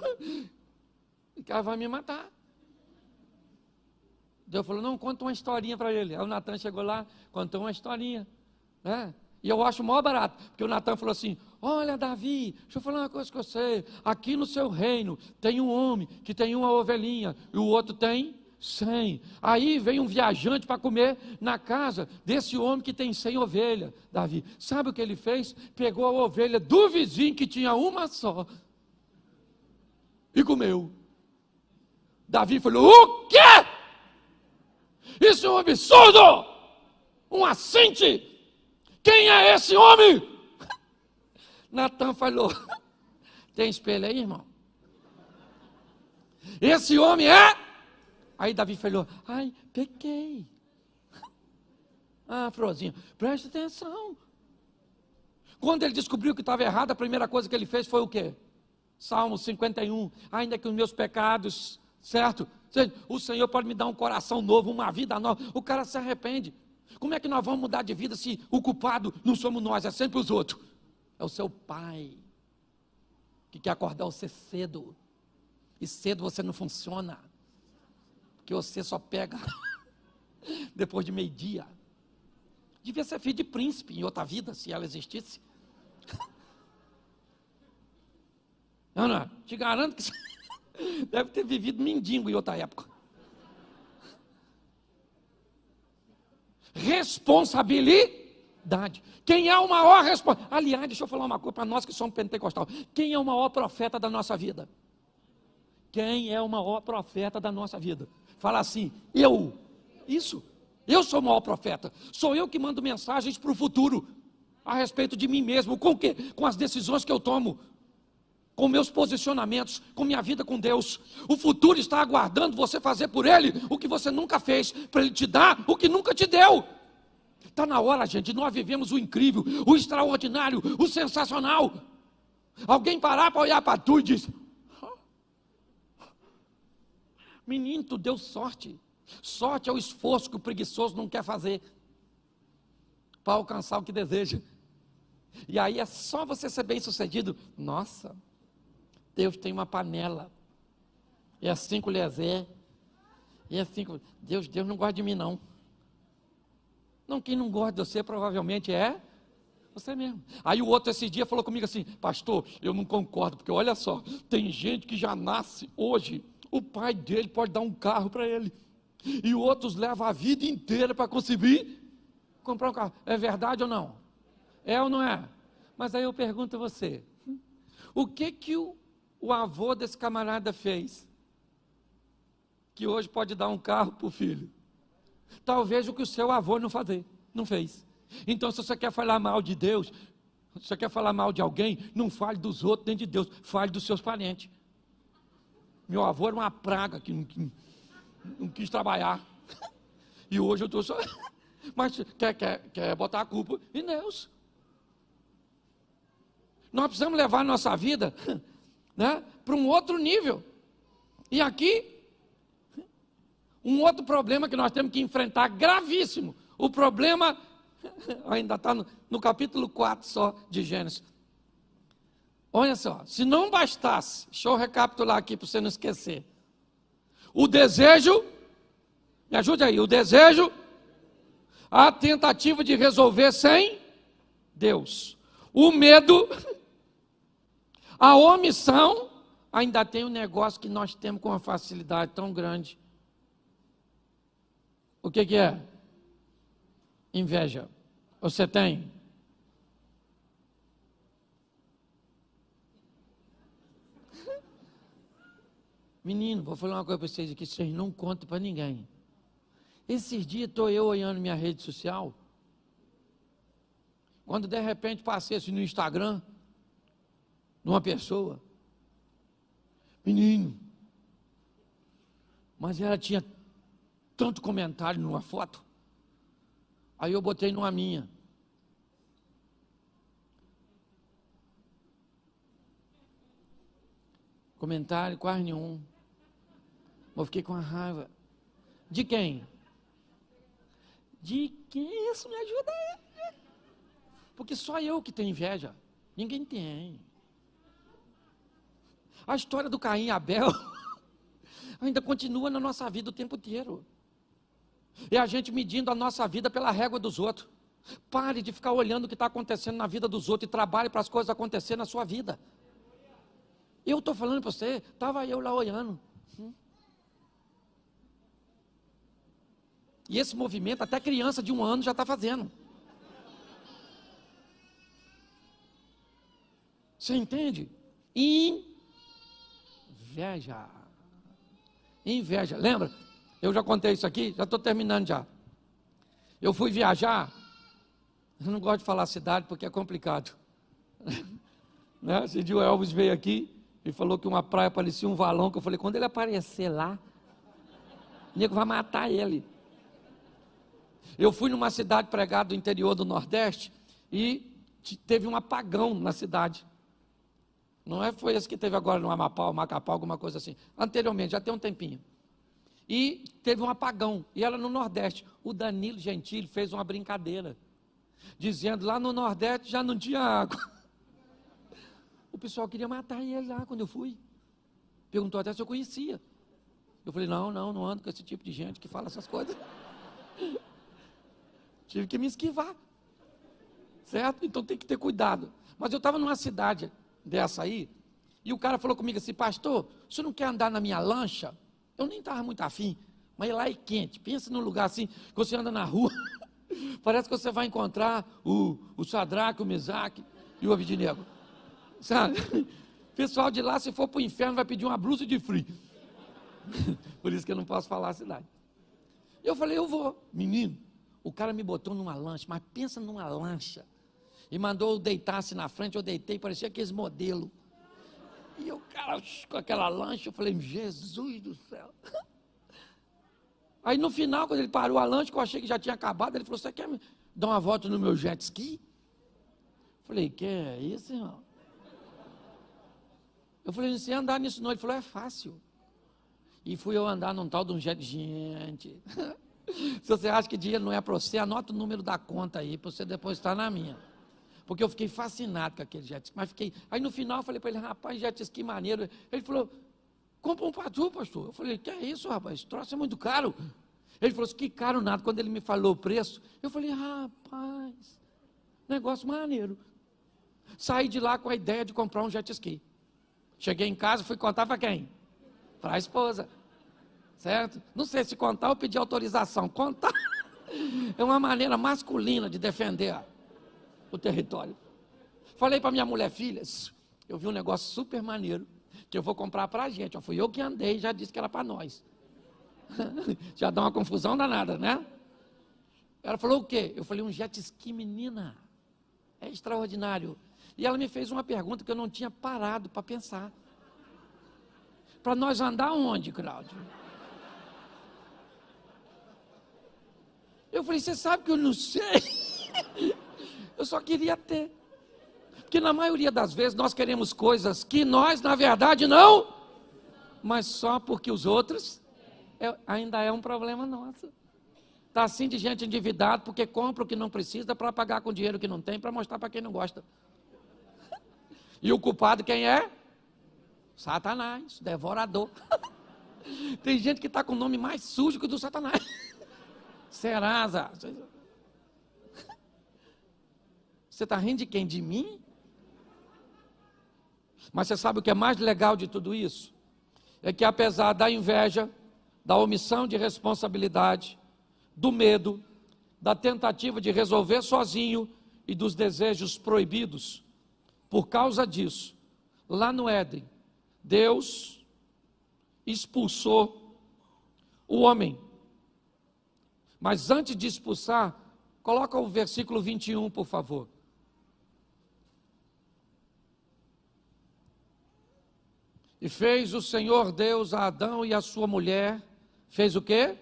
o cara vai me matar. Deus falou: não, conta uma historinha para ele. Aí o Natã chegou lá, contou uma historinha, né? E eu acho maior barato, porque o Natã falou assim: olha Davi, deixa eu falar uma coisa com você, aqui no seu reino tem um homem que tem uma ovelhinha, e o outro tem 100. Aí vem um viajante para comer na casa desse homem que tem 100 ovelhas. Davi, sabe o que ele fez? Pegou a ovelha do vizinho que tinha uma só e comeu. Davi falou: o quê? Isso é um absurdo, um assinte. Quem é esse homem? Natã falou: tem espelho aí, irmão? Esse homem é? Aí Davi falou: ai, pequei. Ah, Frozinho, preste atenção. Quando ele descobriu que estava errado, a primeira coisa que ele fez foi o quê? Salmo 51, ainda que os meus pecados, certo? O Senhor pode me dar um coração novo, uma vida nova. O cara se arrepende. Como é que nós vamos mudar de vida se o culpado não somos nós, é sempre os outros? É o seu pai que quer acordar você cedo. E cedo você não funciona, porque você só pega depois de meio-dia. Devia ser filho de príncipe em outra vida, se ela existisse. Não, te garanto que deve ter vivido mendigo em outra época. Responsabilidade. Quem é o maior responsável? Aliás, deixa eu falar uma coisa para nós que somos pentecostal. Quem é o maior profeta da nossa vida? Quem é o maior profeta da nossa vida? Fala assim: eu. Isso. Eu sou o maior profeta. Sou eu que mando mensagens para o futuro a respeito de mim mesmo. Com o quê? Com as decisões que eu tomo, com meus posicionamentos, com minha vida com Deus. O futuro está aguardando você fazer por Ele o que você nunca fez, para Ele te dar o que nunca te deu. Está na hora, gente, nós vivemos o incrível, o extraordinário, o sensacional. Alguém parar para olhar para tu e diz: menino, tu deu sorte. Sorte é o esforço que o preguiçoso não quer fazer para alcançar o que deseja. E aí é só você ser bem sucedido. Nossa, Deus tem uma panela, é 5 colheres, é 5. Deus não gosta de mim não. Não, quem não gosta de você provavelmente é você mesmo. Aí o outro esse dia falou comigo assim: pastor, eu não concordo, porque olha só, tem gente que já nasce hoje, o pai dele pode dar um carro para ele, e outros levam a vida inteira para conseguir comprar um carro. É verdade ou não? É ou não é? Mas aí eu pergunto a você: o que o avô desse camarada fez, que hoje pode dar um carro para o filho? Talvez o que o seu avô não fez. Então, se você quer falar mal de Deus, se você quer falar mal de alguém, não fale dos outros nem de Deus, fale dos seus parentes. Meu avô era uma praga que não quis trabalhar. E hoje eu estou só... Mas quer botar a culpa em Deus. Nós precisamos levar a nossa vida, né, para um outro nível. E aqui, um outro problema que nós temos que enfrentar, gravíssimo. O problema, ainda está no capítulo 4 só de Gênesis. Olha só, se não bastasse, deixa eu recapitular aqui para você não esquecer. O desejo, me ajude aí, o desejo, a tentativa de resolver sem Deus. O medo, a omissão, ainda tem um negócio que nós temos com uma facilidade tão grande. O que é? Inveja. Você tem? Menino, vou falar uma coisa para vocês aqui, vocês não contam para ninguém. Esses dias estou eu olhando minha rede social, quando de repente passei assim no Instagram, de uma pessoa, menino, mas ela tinha tanto comentário numa foto, aí eu botei numa minha. Comentário quase nenhum. Eu fiquei com a raiva. De quem? De quem? Isso me ajuda aí. Porque só eu que tenho inveja. Ninguém tem. A história do Caim e Abel ainda continua na nossa vida o tempo inteiro. É a gente medindo a nossa vida pela régua dos outros. Pare de ficar olhando o que está acontecendo na vida dos outros e trabalhe para as coisas acontecerem na sua vida. Eu estou falando para você, estava eu lá olhando. E esse movimento, até criança de 1 ano já está fazendo. Você entende? Inveja. Inveja. Lembra? Eu já contei isso aqui, já estou terminando já. Eu fui viajar, eu não gosto de falar cidade porque é complicado. Né? Esse dia o Elvis veio aqui e falou que uma praia parecia um valão, que eu falei, quando ele aparecer lá, o nego vai matar ele. Eu fui numa cidade pregada do interior do Nordeste e teve um apagão na cidade. Não é, foi esse que teve agora no Amapá, Macapá, alguma coisa assim. Anteriormente, já tem um tempinho. E teve um apagão, e era no Nordeste. O Danilo Gentili fez uma brincadeira, dizendo lá no Nordeste já não tinha água. O pessoal queria matar ele lá quando eu fui. Perguntou até se eu conhecia. Eu falei, não ando com esse tipo de gente que fala essas coisas. Tive que me esquivar. Certo? Então tem que ter cuidado. Mas eu estava numa cidade dessa aí, e o cara falou comigo assim, pastor, você não quer andar na minha lancha? Eu nem estava muito afim, mas lá é quente. Pensa num lugar assim, que você anda na rua, parece que você vai encontrar o Sadraque, o Mesaque e o Abednego. Sabe? O pessoal de lá, se for para o inferno, vai pedir uma blusa de frio. Por isso que eu não posso falar a cidade. Eu falei, eu vou. Menino, o cara me botou numa lancha, mas pensa numa lancha. E mandou eu deitar-se na frente, eu deitei, parecia aqueles modelos. E o cara com aquela lancha, eu falei, Jesus do céu. Aí no final, quando ele parou a lancha, que eu achei que já tinha acabado, ele falou, você quer me dar uma volta no meu jet ski? Eu falei, que é isso, irmão? Eu falei, você andar nisso não? Ele falou, é fácil. E fui eu andar num tal de um jet, gente. Se você acha que dinheiro não é para você, anota o número da conta aí, para você depositar na minha. Porque eu fiquei fascinado com aquele jet ski. Mas fiquei. Aí no final eu falei para ele, rapaz, jet ski maneiro. Ele falou, compra um para tu, pastor. Eu falei, que é isso, rapaz? Esse troço é muito caro. Ele falou assim, que caro nada. Quando ele me falou o preço, eu falei, rapaz, negócio maneiro. Saí de lá com a ideia de comprar um jet ski. Cheguei em casa, fui contar para quem? Para a esposa. Certo? Não sei se contar ou pedir autorização. Contar é uma maneira masculina de defender o território. Falei para minha mulher, filhas, eu vi um negócio super maneiro. que eu vou comprar para a gente. Ó, fui eu que andei, já disse que era para nós. Já dá uma confusão danada, né? Ela falou o quê? Eu falei, um jet ski, menina. É extraordinário. E ela me fez uma pergunta que eu não tinha parado para pensar. Para nós andar onde, Cláudio? Eu falei, você sabe que eu não sei? Eu só queria ter. Porque na maioria das vezes nós queremos coisas que nós, na verdade, não. Mas só porque os outros, ainda é um problema nosso. Está assim de gente endividada porque compra o que não precisa para pagar com dinheiro que não tem, para mostrar para quem não gosta. E o culpado quem é? Satanás, devorador. Tem gente que está com o nome mais sujo que o do Satanás. Serasa. Você está rindo de quem? De mim? Mas você sabe o que é mais legal de tudo isso? É que apesar da inveja, da omissão de responsabilidade, do medo, da tentativa de resolver sozinho e dos desejos proibidos, por causa disso, lá no Éden, Deus expulsou o homem. Mas antes de expulsar, coloca o versículo 21, por favor. E fez o Senhor Deus a Adão e a sua mulher, fez o quê?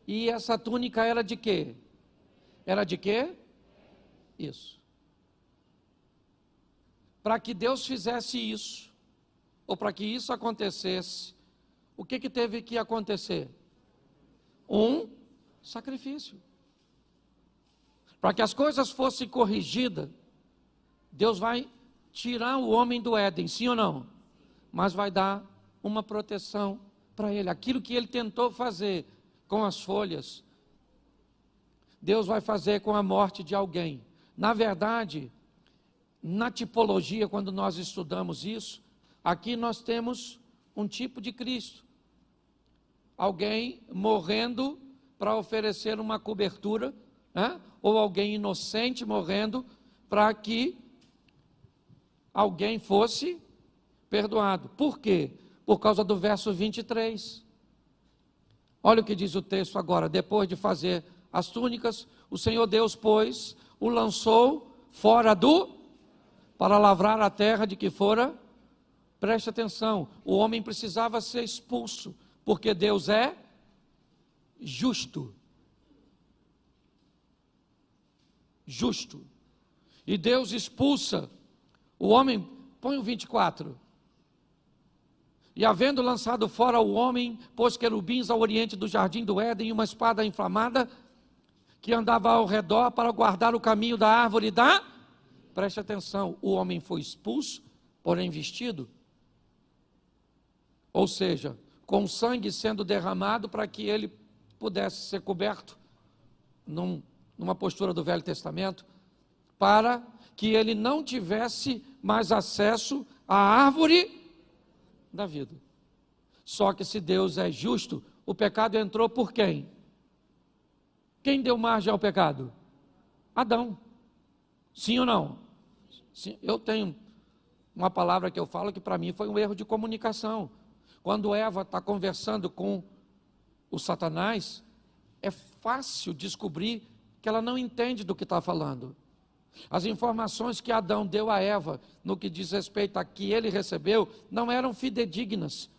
E essa túnica era de quê? Era de quê? Isso. Para que Deus fizesse isso, ou para que isso acontecesse, o que teve que acontecer? Um sacrifício. Para que as coisas fossem corrigidas, Deus vai tirar o homem do Éden, sim ou não? Mas vai dar uma proteção para ele. Aquilo que ele tentou fazer com as folhas, Deus vai fazer com a morte de alguém. Na verdade, na tipologia, quando nós estudamos isso, aqui nós temos um tipo de Cristo. Alguém morrendo para oferecer uma cobertura, né? Ou alguém inocente morrendo para que alguém fosse perdoado. Por quê? Por causa do verso 23. Olha o que diz o texto agora. Depois de fazer as túnicas, o Senhor Deus, pois, o lançou fora para lavrar a terra de que fora. Preste atenção, o homem precisava ser expulso, porque Deus é justo. Justo. E Deus expulsa o homem, põe o 24. E havendo lançado fora o homem, pôs querubins ao oriente do jardim do Éden e uma espada inflamada que andava ao redor para guardar o caminho da árvore da... Preste atenção, o homem foi expulso, porém vestido. Ou seja, com sangue sendo derramado para que ele pudesse ser coberto, numa postura do Velho Testamento, para que ele não tivesse mais acesso à árvore da vida. Só que se Deus é justo, o pecado entrou por quem? Quem deu margem ao pecado? Adão. Sim ou não? Sim, eu tenho uma palavra que eu falo que para mim foi um erro de comunicação. Quando Eva está conversando com o Satanás, é fácil descobrir que ela não entende do que está falando. As informações que Adão deu a Eva, no que diz respeito a que ele recebeu, não eram fidedignas.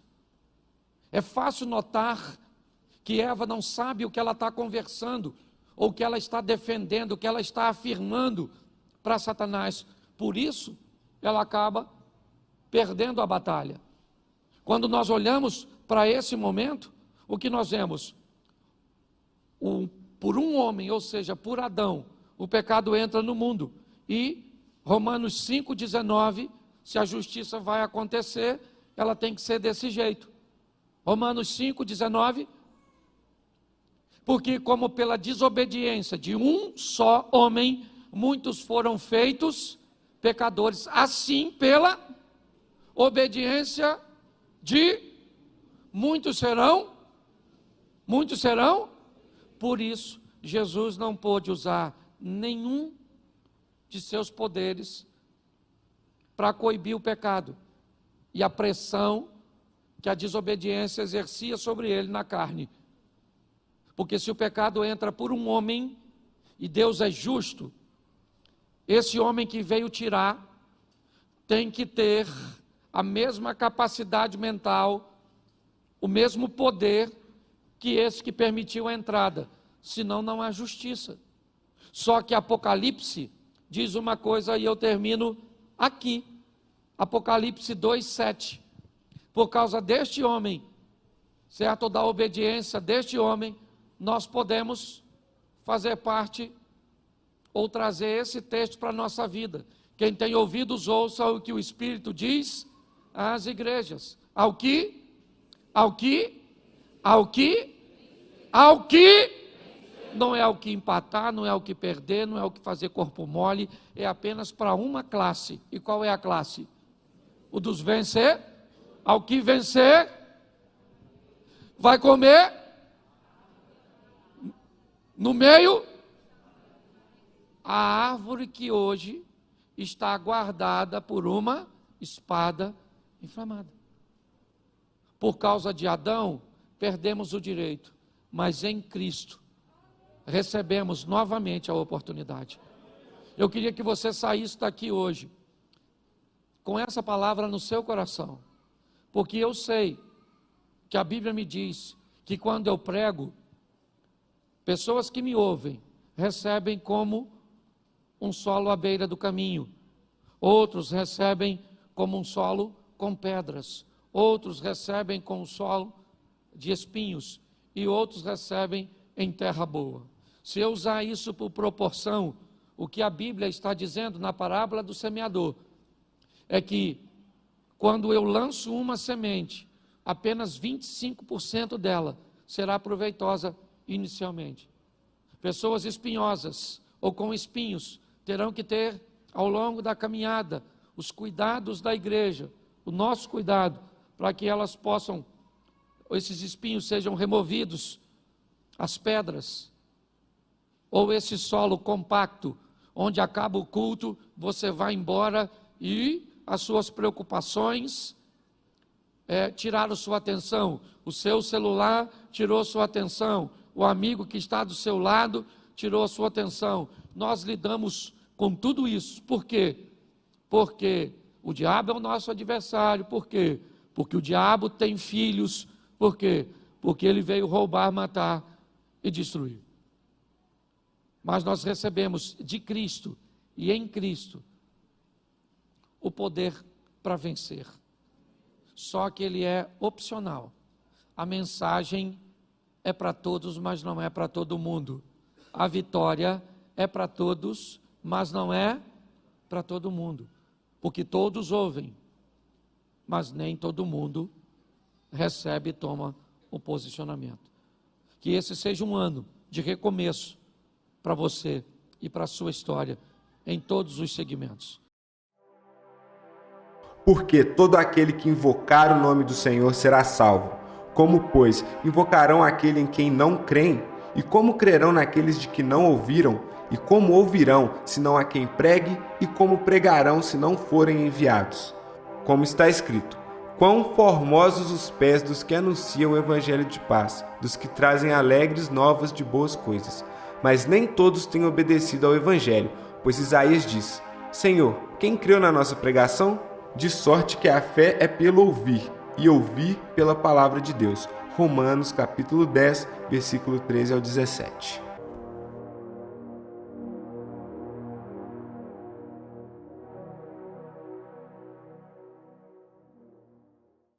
É fácil notar que Eva não sabe o que ela está conversando, ou o que ela está defendendo, o que ela está afirmando para Satanás. Por isso, ela acaba perdendo a batalha. Quando nós olhamos para esse momento, o que nós vemos? Por um homem, ou seja, por Adão, o pecado entra no mundo. E Romanos 5,19, se a justiça vai acontecer, ela tem que ser desse jeito. Romanos 5,19, porque como pela desobediência de um só homem, muitos foram feitos pecadores, assim pela obediência de muitos serão. Por isso, Jesus não pôde usar nenhum de seus poderes para coibir o pecado. e a pressão que a desobediência exercia sobre ele na carne. Porque se o pecado entra por um homem, e Deus é justo, esse homem que veio tirar tem que ter a mesma capacidade mental, o mesmo poder que esse que permitiu a entrada, senão não há justiça. Só que Apocalipse diz uma coisa e eu termino aqui, Apocalipse 2:7, por causa deste homem, certo, da obediência deste homem, nós podemos fazer parte ou trazer esse texto para a nossa vida. Quem tem ouvidos, ouça o que o Espírito diz às igrejas. Ao que não é ao que empatar, não é ao que perder, não é ao que fazer corpo mole, é apenas para uma classe. E qual é a classe? O dos vencer. Ao que vencer, vai comer no meio a árvore que hoje está guardada por uma espada inflamada. Por causa de Adão, perdemos o direito, mas em Cristo recebemos novamente a oportunidade. Eu queria que você saísse daqui hoje com essa palavra no seu coração, porque eu sei que a Bíblia me diz que quando eu prego, pessoas que me ouvem recebem como um solo à beira do caminho, outros recebem como um solo com pedras, outros recebem com um solo de espinhos e outros recebem em terra boa. Se eu usar isso por proporção, o que a Bíblia está dizendo na parábola do semeador é que quando eu lanço uma semente, apenas 25% dela será proveitosa inicialmente. Pessoas espinhosas ou com espinhos terão que ter, ao longo da caminhada, os cuidados da igreja, o nosso cuidado, para que elas possam, esses espinhos sejam removidos, as pedras, ou esse solo compacto, onde acaba o culto, você vai embora e as suas preocupações tiraram sua atenção, o seu celular tirou sua atenção, o amigo que está do seu lado tirou sua atenção. Nós lidamos com tudo isso. Por quê? Porque o diabo é o nosso adversário. Por quê? Porque o diabo tem filhos. Por quê? Porque ele veio roubar, matar e destruir. Mas nós recebemos de Cristo e em Cristo o poder para vencer. Só que ele é opcional. A mensagem é para todos, mas não é para todo mundo. A vitória é para todos, mas não é para todo mundo. Porque todos ouvem, mas nem todo mundo recebe e toma o posicionamento. Que esse seja um ano de recomeço para você e para a sua história em todos os segmentos. Porque todo aquele que invocar o nome do Senhor será salvo. Como, pois, invocarão aquele em quem não creem? E como crerão naqueles de que não ouviram? E como ouvirão, se não há quem pregue? E como pregarão, se não forem enviados? Como está escrito: quão formosos os pés dos que anunciam o evangelho de paz, dos que trazem alegres novas de boas coisas. Mas nem todos têm obedecido ao evangelho, pois Isaías diz: Senhor, quem creu na nossa pregação? De sorte que a fé é pelo ouvir, e ouvir pela palavra de Deus. Romanos capítulo 10, versículo 13 ao 17.